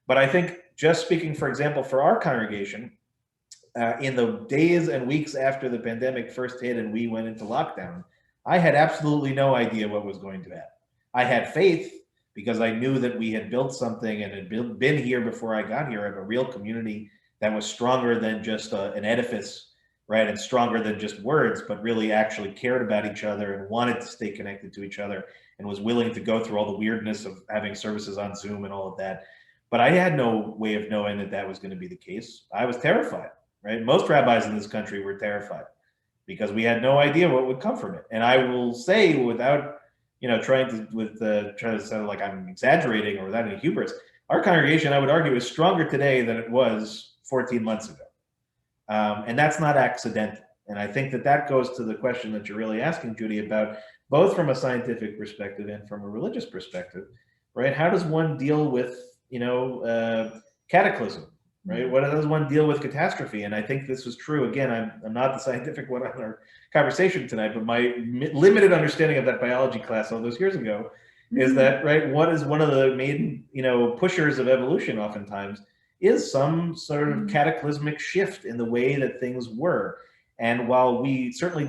But I think, just speaking, for example, for our congregation, in the days and weeks after the pandemic first hit and we went into lockdown, I had absolutely no idea what was going to happen. I had faith because I knew that we had built something and had been here before I got here, of a real community that was stronger than just an edifice, right, and stronger than just words, but really actually cared about each other and wanted to stay connected to each other and was willing to go through all the weirdness of having services on Zoom and all of that. But I had no way of knowing that that was going to be the case. I was terrified, right? Most rabbis in this country were terrified because we had no idea what would come from it. And I will say, without trying to sound like I'm exaggerating or without any hubris, our congregation, I would argue, is stronger today than it was 14 months ago. And that's not accidental. And I think that that goes to the question that you're really asking, Judy, about both from a scientific perspective and from a religious perspective, right? How does one deal with, cataclysm, right? What does one deal with catastrophe? And I think this was true. Again, I'm not the scientific one on our conversation tonight, but my limited understanding of that biology class all those years ago is that, right, what is one of the main, pushers of evolution oftentimes is some sort of cataclysmic shift in the way that things were. And while we certainly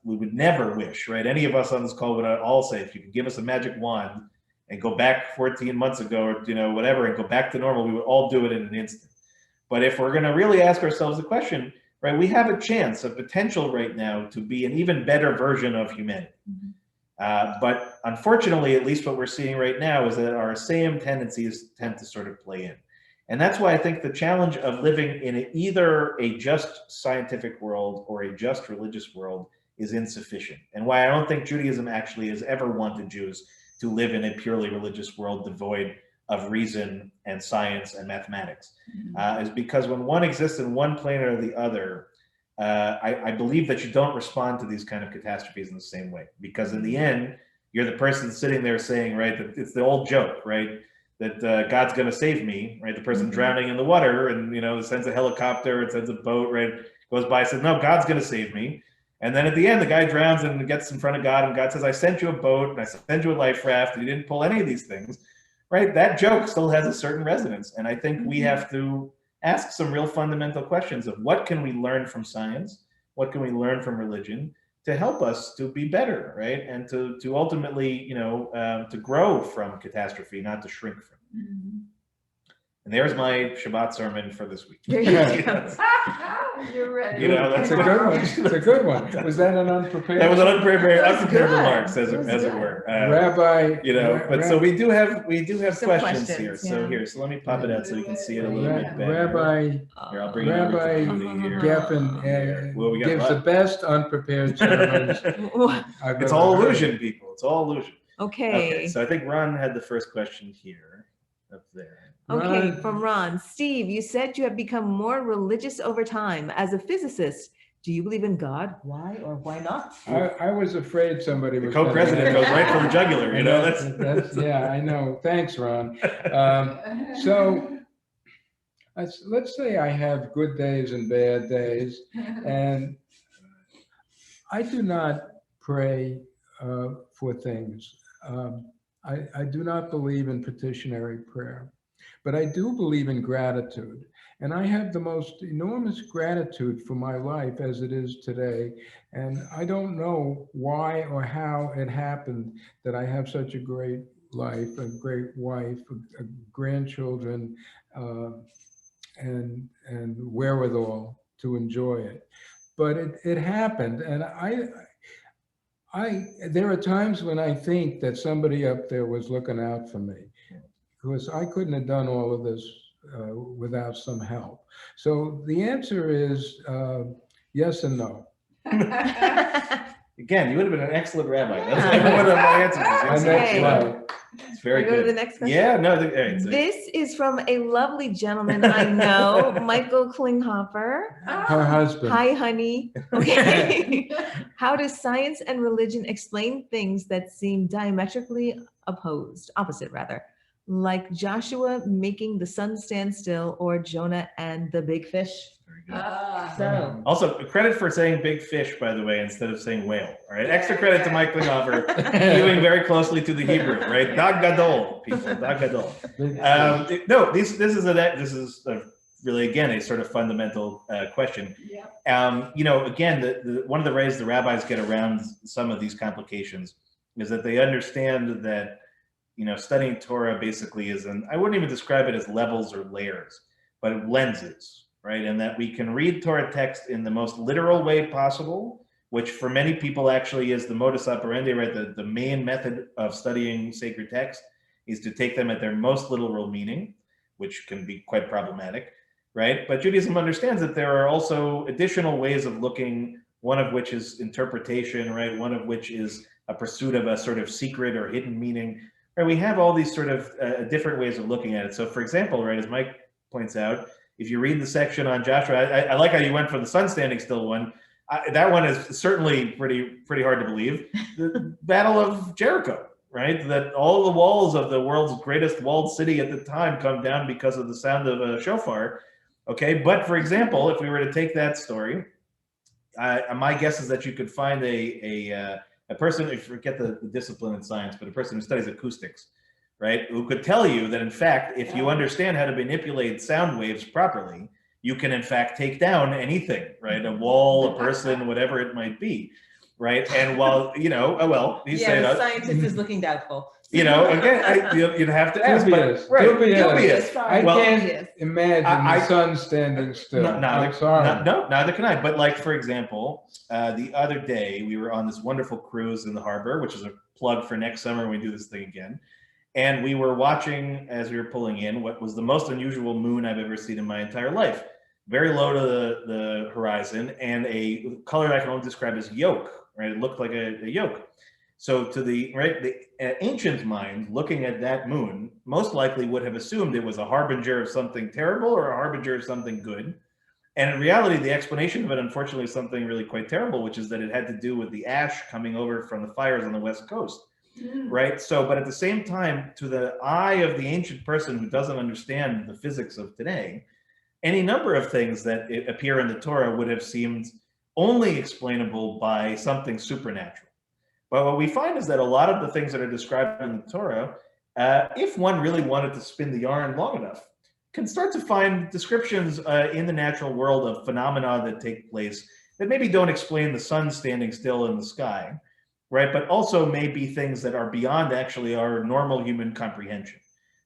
we would never wish, right? Any of us on this call would all say, if you could give us a magic wand and go back 14 months ago or, whatever, and go back to normal, we would all do it in an instant. But if we're going to really ask ourselves the question, right, we have a chance, a potential right now to be an even better version of humanity. But unfortunately, at least what we're seeing right now is that our same tendencies tend to sort of play in. And that's why I think the challenge of living in either a just scientific world or a just religious world is insufficient. And why I don't think Judaism actually has ever wanted Jews to live in a purely religious world devoid of reason and science and mathematics, is because when one exists in one plane or the other, I believe that you don't respond to these kind of catastrophes in the same way. Because in the end, you're the person sitting there saying, right, that it's the old joke, right, that God's going to save me, right? The person drowning in the water and, sends a helicopter, it sends a boat, right, goes by, says, no, God's going to save me. And then at the end, the guy drowns and gets in front of God, and God says, I sent you a boat and I sent you a life raft, and you didn't pull any of these things, right? That joke still has a certain resonance. And I think we have to ask some real fundamental questions of what can we learn from science? What can we learn from religion to help us to be better, right? And to ultimately, to grow from catastrophe, not to shrink from it. And there's my Shabbat sermon for this week. There you go. You're ready. That's a good one. It's a good one. Was that an unprepared? That was an unprepared good. remarks, as it were. Rabbi, but so we do have Some questions here. questions, So yeah. here, so let me pop it out so you can see it a little bit better. Rabbi Here, I'll bring it over to Judy here. Geffen Well, we got gives the best unprepared sermons. It's all illusion, people. It's all illusion. Okay. So I think Ron had the first question here, up there. Okay, Ron. from Ron. Steve, you said you have become more religious over time. As a physicist, do you believe in God? Why or why not? I was afraid somebody The was. co-president goes right for the jugular, That's yeah, I know. Thanks, Ron. So let's say I have good days and bad days, and I do not pray for things. I do not believe in petitionary prayer, but I do believe in gratitude. And I have the most enormous gratitude for my life as it is today. And I don't know why or how it happened that I have such a great life, a great wife, grandchildren, and wherewithal to enjoy it. But it happened, and there are times when I think that somebody up there was looking out for me, because I couldn't have done all of this without some help. So the answer is yes and no. Again, you would have been an excellent rabbi. That's one of my answers. And Yes, that's Okay. right. it's very Can I go good. to the next question? Yeah, no. All right, so- This is from a lovely gentleman I know, Michael Klinghoffer. Her husband. Hi, honey. Okay. How does science and religion explain things that seem diametrically opposite rather, like Joshua making the sun stand still or Jonah and the big fish? So, Also, credit for saying big fish, by the way, instead of saying whale. All right, extra credit to Mike Klinghoffer, viewing very closely to the Hebrew, right? Dag gadol, people, dag gadol. No, this is really again a sort of fundamental question. You know, again, one of the ways the rabbis get around some of these complications is that they understand that, you know, studying Torah basically is I wouldn't even describe it as levels or layers, but lenses. Right, and that we can read Torah text in the most literal way possible, which for many people actually is the modus operandi, right? The main method of studying sacred text is to take them at their most literal meaning, which can be quite problematic, right? But Judaism understands that there are also additional ways of looking, one of which is interpretation, right? One of which is a pursuit of a sort of secret or hidden meaning, right? We have all these sort of different ways of looking at it. So for example, right, as Mike points out, if you read the section on Joshua, I like how you went for the sun standing still one. That one is certainly pretty hard to believe. The Battle of Jericho, right? That all the walls of the world's greatest walled city at the time come down because of the sound of a shofar. Okay, but for example, if we were to take that story, my guess is that you could find a person, if you forget the discipline in science, but a person who studies acoustics, right, who could tell you that in fact, if you understand how to manipulate sound waves properly, you can in fact take down anything, right? A wall, a person, whatever it might be, right? And while, you know, well, he's saying, the scientist is looking doubtful. you know, again, you'd have to ask, Dubious. but right, Dubious. dubious. I Well, can't imagine the sun standing still. I'm sorry. No, neither can I. But like, for example, the other day we were on this wonderful cruise in the harbor, which is a plug for next summer when we do this thing again. And we were watching, as we were pulling in, what was the most unusual moon I've ever seen in my entire life. Very low to the horizon, and a color I can only describe as yolk, right? It looked like a yolk. So to the ancient mind, looking at that moon, most likely would have assumed it was a harbinger of something terrible or a harbinger of something good. And in reality, the explanation of it, unfortunately, is something really quite terrible, which is that it had to do with the ash coming over from the fires on the West Coast. Right. So, but at the same time, to the eye of the ancient person who doesn't understand the physics of today, any number of things that appear in the Torah would have seemed only explainable by something supernatural. But what we find is that a lot of the things that are described in the Torah, if one really wanted to spin the yarn long enough, can start to find descriptions in the natural world of phenomena that take place that maybe don't explain the sun standing still in the sky. Right, but also may be things that are beyond actually our normal human comprehension,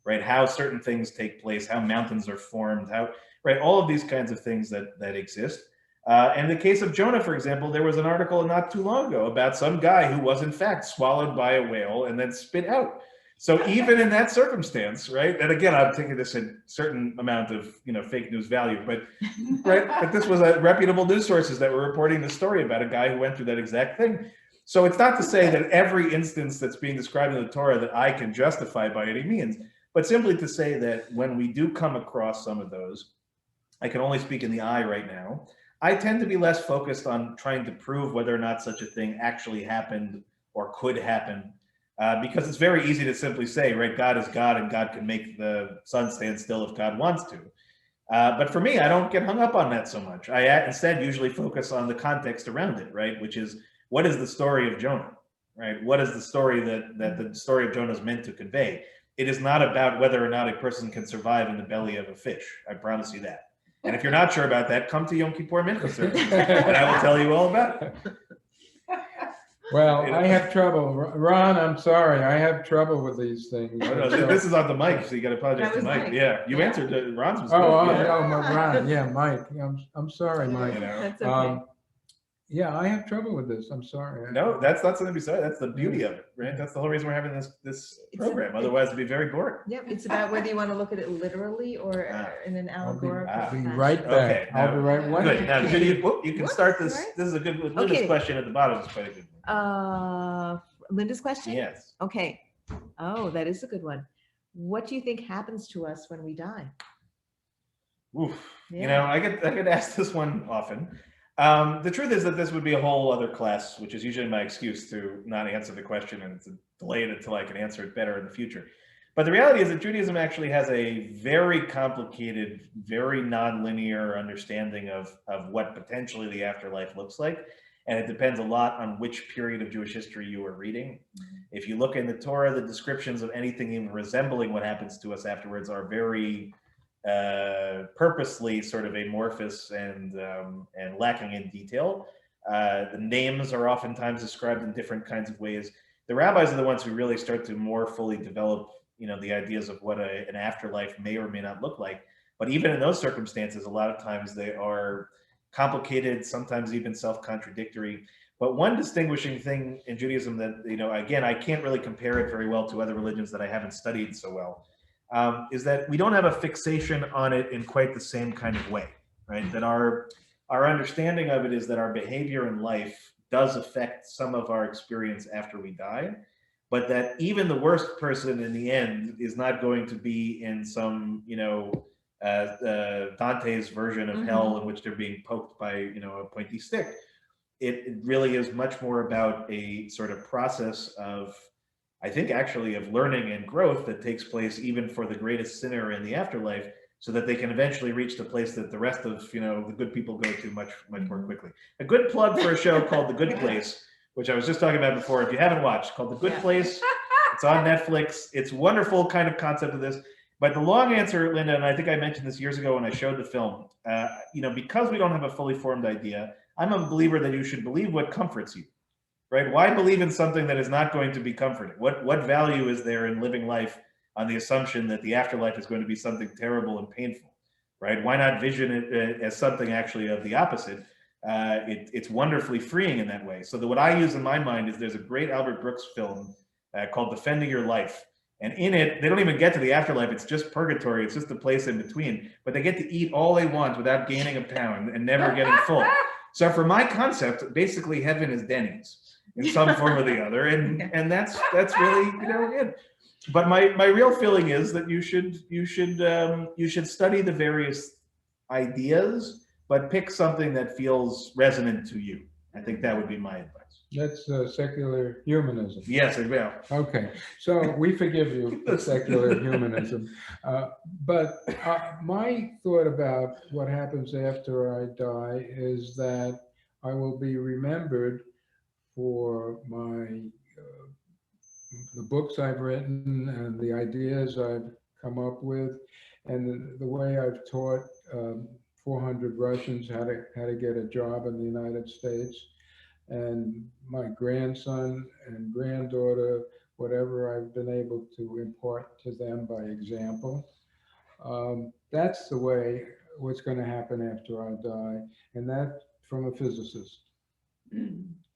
right? How certain things take place, how mountains are formed, how, right? All of these kinds of things that exist. And in the case of Jonah, for example, there was an article not too long ago about some guy who was in fact swallowed by a whale and then spit out. So even in that circumstance, right? And again, I'm taking this a certain amount of, you know, fake news value, but right, but this was a reputable news sources that were reporting the story about a guy who went through that exact thing. So it's not to say that every instance that's being described in the Torah that I can justify by any means, but simply to say that when we do come across some of those, I can only speak in the I right now, I tend to be less focused on trying to prove whether or not such a thing actually happened or could happen, because it's very easy to simply say, right, God is God and God can make the sun stand still if God wants to. But for me, I don't get hung up on that so much. I instead usually focus on the context around it, right, which is, what is the story of Jonah, right? What is the story that the story of Jonah is meant to convey? It is not about whether or not a person can survive in the belly of a fish. I promise you that. And if you're not sure about that, come to Yom Kippur Mincha service, and I will tell you all about it. Well, You know? I have trouble. Ron, I'm sorry. I have trouble with these things. Oh, no, this is on the mic, so you got to apologize That to was Mike. Mike. Yeah, you Yeah. answered. Ron's was Oh, good. Yeah. no, Ron. Yeah, Mike. I'm sorry, Mike. You know. That's okay. Yeah, I have trouble with this. I'm sorry. No, that's not something to be said. That's the beauty of it, right? That's the whole reason we're having this program. Otherwise, it'd be very boring. Yep, it's about whether you want to look at it literally or in an allegorical I'll be fashion. right back. Okay, I'll be right back. Good. Now, Judy, you can Whoops, start this. right. This is a good. Linda's Okay. question at the bottom is quite a good one. Linda's question? Yes. Okay. Oh, that is a good one. What do you think happens to us when we die? Oof. Yeah. You know, I get asked this one often. The truth is that this would be a whole other class, which is usually my excuse to not answer the question and to delay it until I can answer it better in the future. But the reality is that Judaism actually has a very complicated, very nonlinear understanding of what potentially the afterlife looks like. And it depends a lot on which period of Jewish history you are reading. If you look in the Torah, the descriptions of anything even resembling what happens to us afterwards are very purposely sort of amorphous and lacking in detail. The names are oftentimes described in different kinds of ways. The rabbis are the ones who really start to more fully develop, you know, the ideas of what an afterlife may or may not look like. But even in those circumstances, a lot of times they are complicated, sometimes even self-contradictory. But one distinguishing thing in Judaism that, you know, again, I can't really compare it very well to other religions that I haven't studied so well, is that we don't have a fixation on it in quite the same kind of way, right? That our understanding of it is that our behavior in life does affect some of our experience after we die, but that even the worst person in the end is not going to be in some, you know, Dante's version of hell in which they're being poked by, you know, a pointy stick. It really is much more about a sort of process of, I think, actually of learning and growth that takes place even for the greatest sinner in the afterlife, so that they can eventually reach the place that the rest of, you know, the good people go to much more quickly. A good plug for a show called The Good Place, which I was just talking about before. If you haven't watched, called The Good Place. It's on Netflix. It's a wonderful kind of concept of this. But the long answer, Linda, and I think I mentioned this years ago when I showed the film, you know, because we don't have a fully formed idea, I'm a believer that you should believe what comforts you, right? Why believe in something that is not going to be comforting? What value is there in living life on the assumption that the afterlife is going to be something terrible and painful, right? Why not vision it as something actually of the opposite? It's wonderfully freeing in that way. So what I use in my mind is there's a great Albert Brooks film called Defending Your Life. And in it, they don't even get to the afterlife. It's just purgatory. It's just a place in between. But they get to eat all they want without gaining a pound and never getting full. So for my concept, basically heaven is Denny's in some form or the other. And that's really, you know, it. But my real feeling is that you should study the various ideas, but pick something that feels resonant to you. I think that would be my advice. That's secular humanism. Yes, it will. Okay, so we forgive you for secular humanism. But my thought about what happens after I die is that I will be remembered for the books I've written and the ideas I've come up with, and the way I've taught 400 Russians how to get a job in the United States. And my grandson and granddaughter, whatever I've been able to impart to them by example. That's the way what's going to happen after I die, and that from a physicist.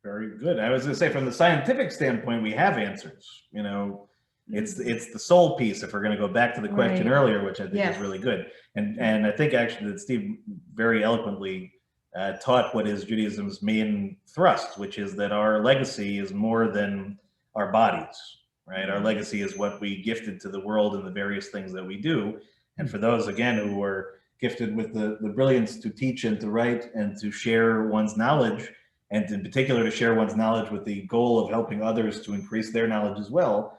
Very good. I was going to say, from the scientific standpoint, we have answers. You know, it's the soul piece. If we're going to go back to the question earlier, which I think is really good, and I think actually that Steve very eloquently taught what is Judaism's main thrust, which is that our legacy is more than our bodies, right? Our legacy is what we gifted to the world and the various things that we do. And for those, again, who are gifted with the brilliance to teach and to write and to share one's knowledge, and in particular to share one's knowledge with the goal of helping others to increase their knowledge as well,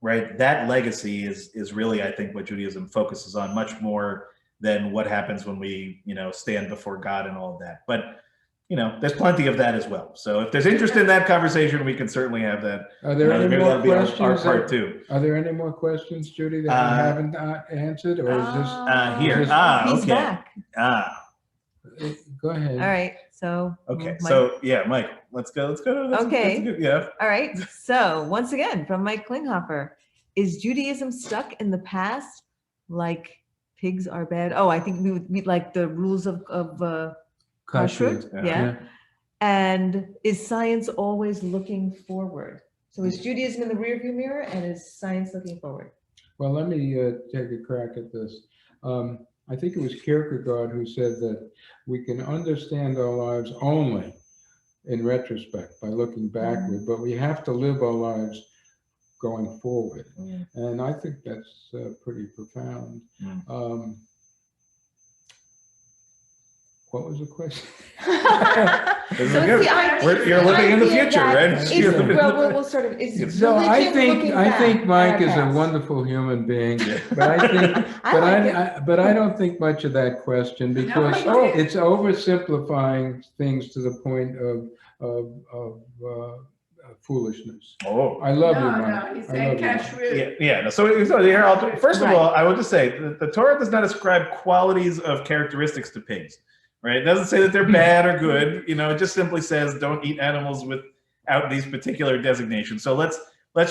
right? That legacy is really, I think, what Judaism focuses on much more than what happens when we, you know, stand before God and all of that. But, you know, there's plenty of that as well. So if there's interest in that conversation, we can certainly have that. Are there any more questions? Our part two. Are there any more questions, Judy, that we haven't answered, or is this Here? He's Okay. back. Go ahead. All right. So Okay, Mike- so yeah, Mike, let's go. That's Okay. a good, yeah. all right. So once again, from Mike Klinghoffer, is Judaism stuck in the past, like pigs are bad? Oh, I think we would meet like the rules of kashrut. Kashrut, Yeah. And is science always looking forward? So is Judaism in the rearview mirror, and is science looking forward? Well, let me take a crack at this. I think it was Kierkegaard who said that we can understand our lives only in retrospect by looking backward, but we have to live our lives going forward. And I think that's pretty profound. What was the question? This is So good. it's the idea- You're living in the idea future, that right? is- well, we'll sort of. Is So I religion think looking back Mike at is our a past? wonderful human being, but I think but I don't think much of that question because it's oversimplifying things to the point of foolishness. Oh. I love you, No, Mike. he I said love you, Mike. kashrut. Yeah. So here, first of Right. all, I will just say the Torah does not ascribe qualities of characteristics to pigs, right? It doesn't say that they're bad or good. You know, it just simply says don't eat animals without these particular designations. So let's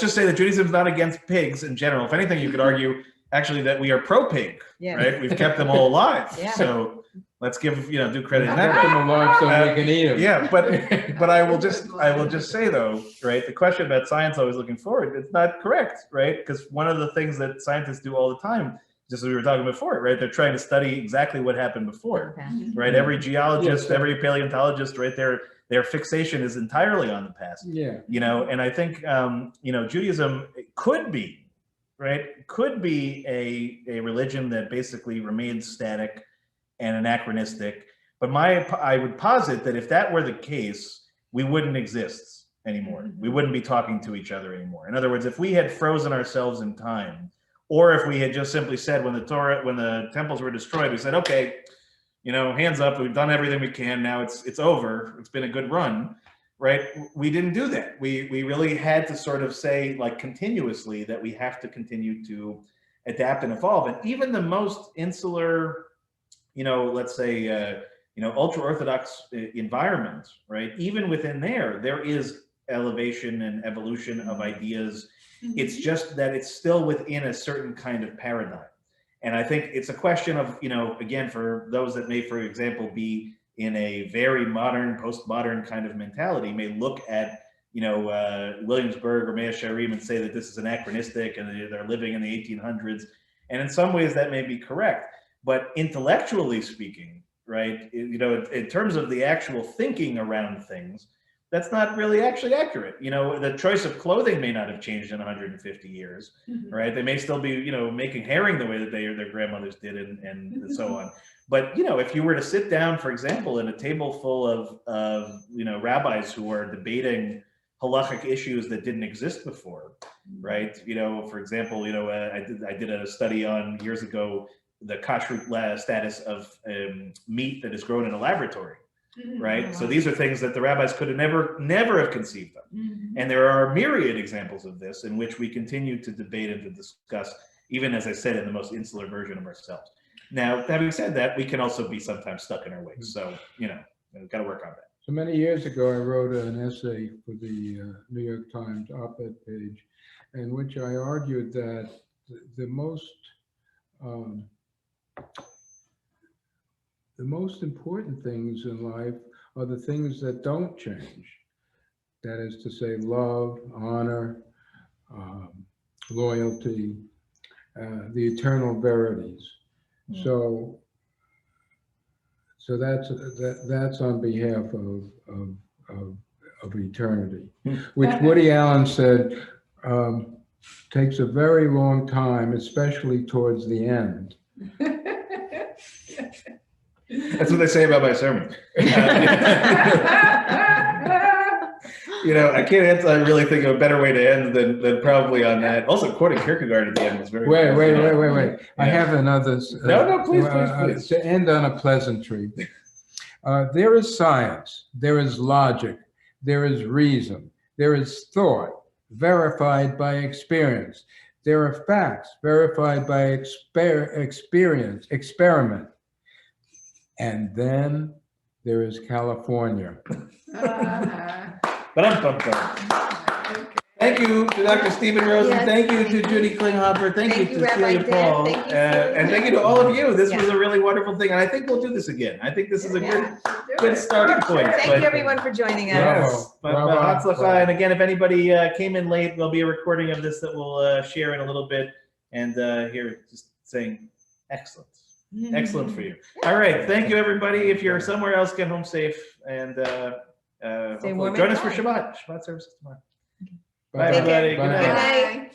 just say that Judaism is not against pigs in general. If anything, you could argue actually that we are pro-pig, Yeah. right? We've kept them all alive. Yeah. So let's give due credit in Keep that. them alive so we can eat them. Yeah, but I will just say though, right? The question about science always looking forward, it's not correct, right? Because one of the things that scientists do all the time, just as we were talking before, right? They're trying to study exactly what happened before, right? Every geologist, Yes, every paleontologist, right? Their fixation is entirely on the past. Yeah. And I think Judaism could be, right? Could be a religion that basically remains static and anachronistic. But I would posit that if that were the case, we wouldn't exist anymore. We wouldn't be talking to each other anymore. In other words, if we had frozen ourselves in time, or if we had just simply said when the temples were destroyed, we said, okay, hands up, we've done everything we can. Now it's over. It's been a good run, right? We didn't do that. We really had to sort of say, like, continuously that we have to continue to adapt and evolve. And even the most insular, let's say, ultra-Orthodox environment, right? Even within there is elevation and evolution of ideas. It's just that it's still within a certain kind of paradigm. And I think it's a question of, again, for those that may, for example, be in a very modern, postmodern kind of mentality, may look at, Williamsburg or Mea Shearim and say that this is anachronistic and they're living in the 1800s. And in some ways that may be correct. But intellectually speaking, right, in terms of the actual thinking around things, that's not really actually accurate. The choice of clothing may not have changed in 150 years, right? They may still be, making herring the way that their grandmothers did and so on. But, if you were to sit down, for example, in a table full of rabbis who are debating halachic issues that didn't exist before, right? For example, I did a study on years ago, the kashrut status of meat that is grown in a laboratory. Right. So these are things that the rabbis could have never have conceived of. And there are myriad examples of this in which we continue to debate and to discuss, even as I said, in the most insular version of ourselves. Now, having said that, we can also be sometimes stuck in our ways. So, we've got to work on that. So many years ago, I wrote an essay for the New York Times op-ed page, in which I argued that the most important things in life are the things that don't change. That is to say, love, honor, loyalty, the eternal verities. So that's on behalf of eternity, which Woody Allen said takes a very long time, especially towards the end. That's what they say about my sermon. I can't really think of a better way to end than probably on that. Also, quoting Kierkegaard at the end was very. Wait. Yeah. I have another. No, please. To end on a pleasantry. There is science, there is logic, there is reason, there is thought verified by experience. There are facts verified by experiment. And then there is California. But I'm Thank you to Dr. Stephen Rosen. Yes, thank you thank to you. Judy Klinghoffer. Thank you to Rabbi Celia Dan. Paul. Thank you, And thank you to all of you. This Yeah. was a really wonderful thing. And I think we'll do this again. I think this is a good starting point. Thank you, everyone, for joining us. Yes. Bravo. But Bravo. Hatzlacha. And again, if anybody came in late, there'll be a recording of this that we'll share in a little bit. And here, just saying, excellent. Excellent for you. All right. Thank you, everybody. If you're somewhere else, get home safe. And Stay warm join and us for dry. Shabbat services tomorrow. Bye. Bye, everybody. Bye. Good night. Good night.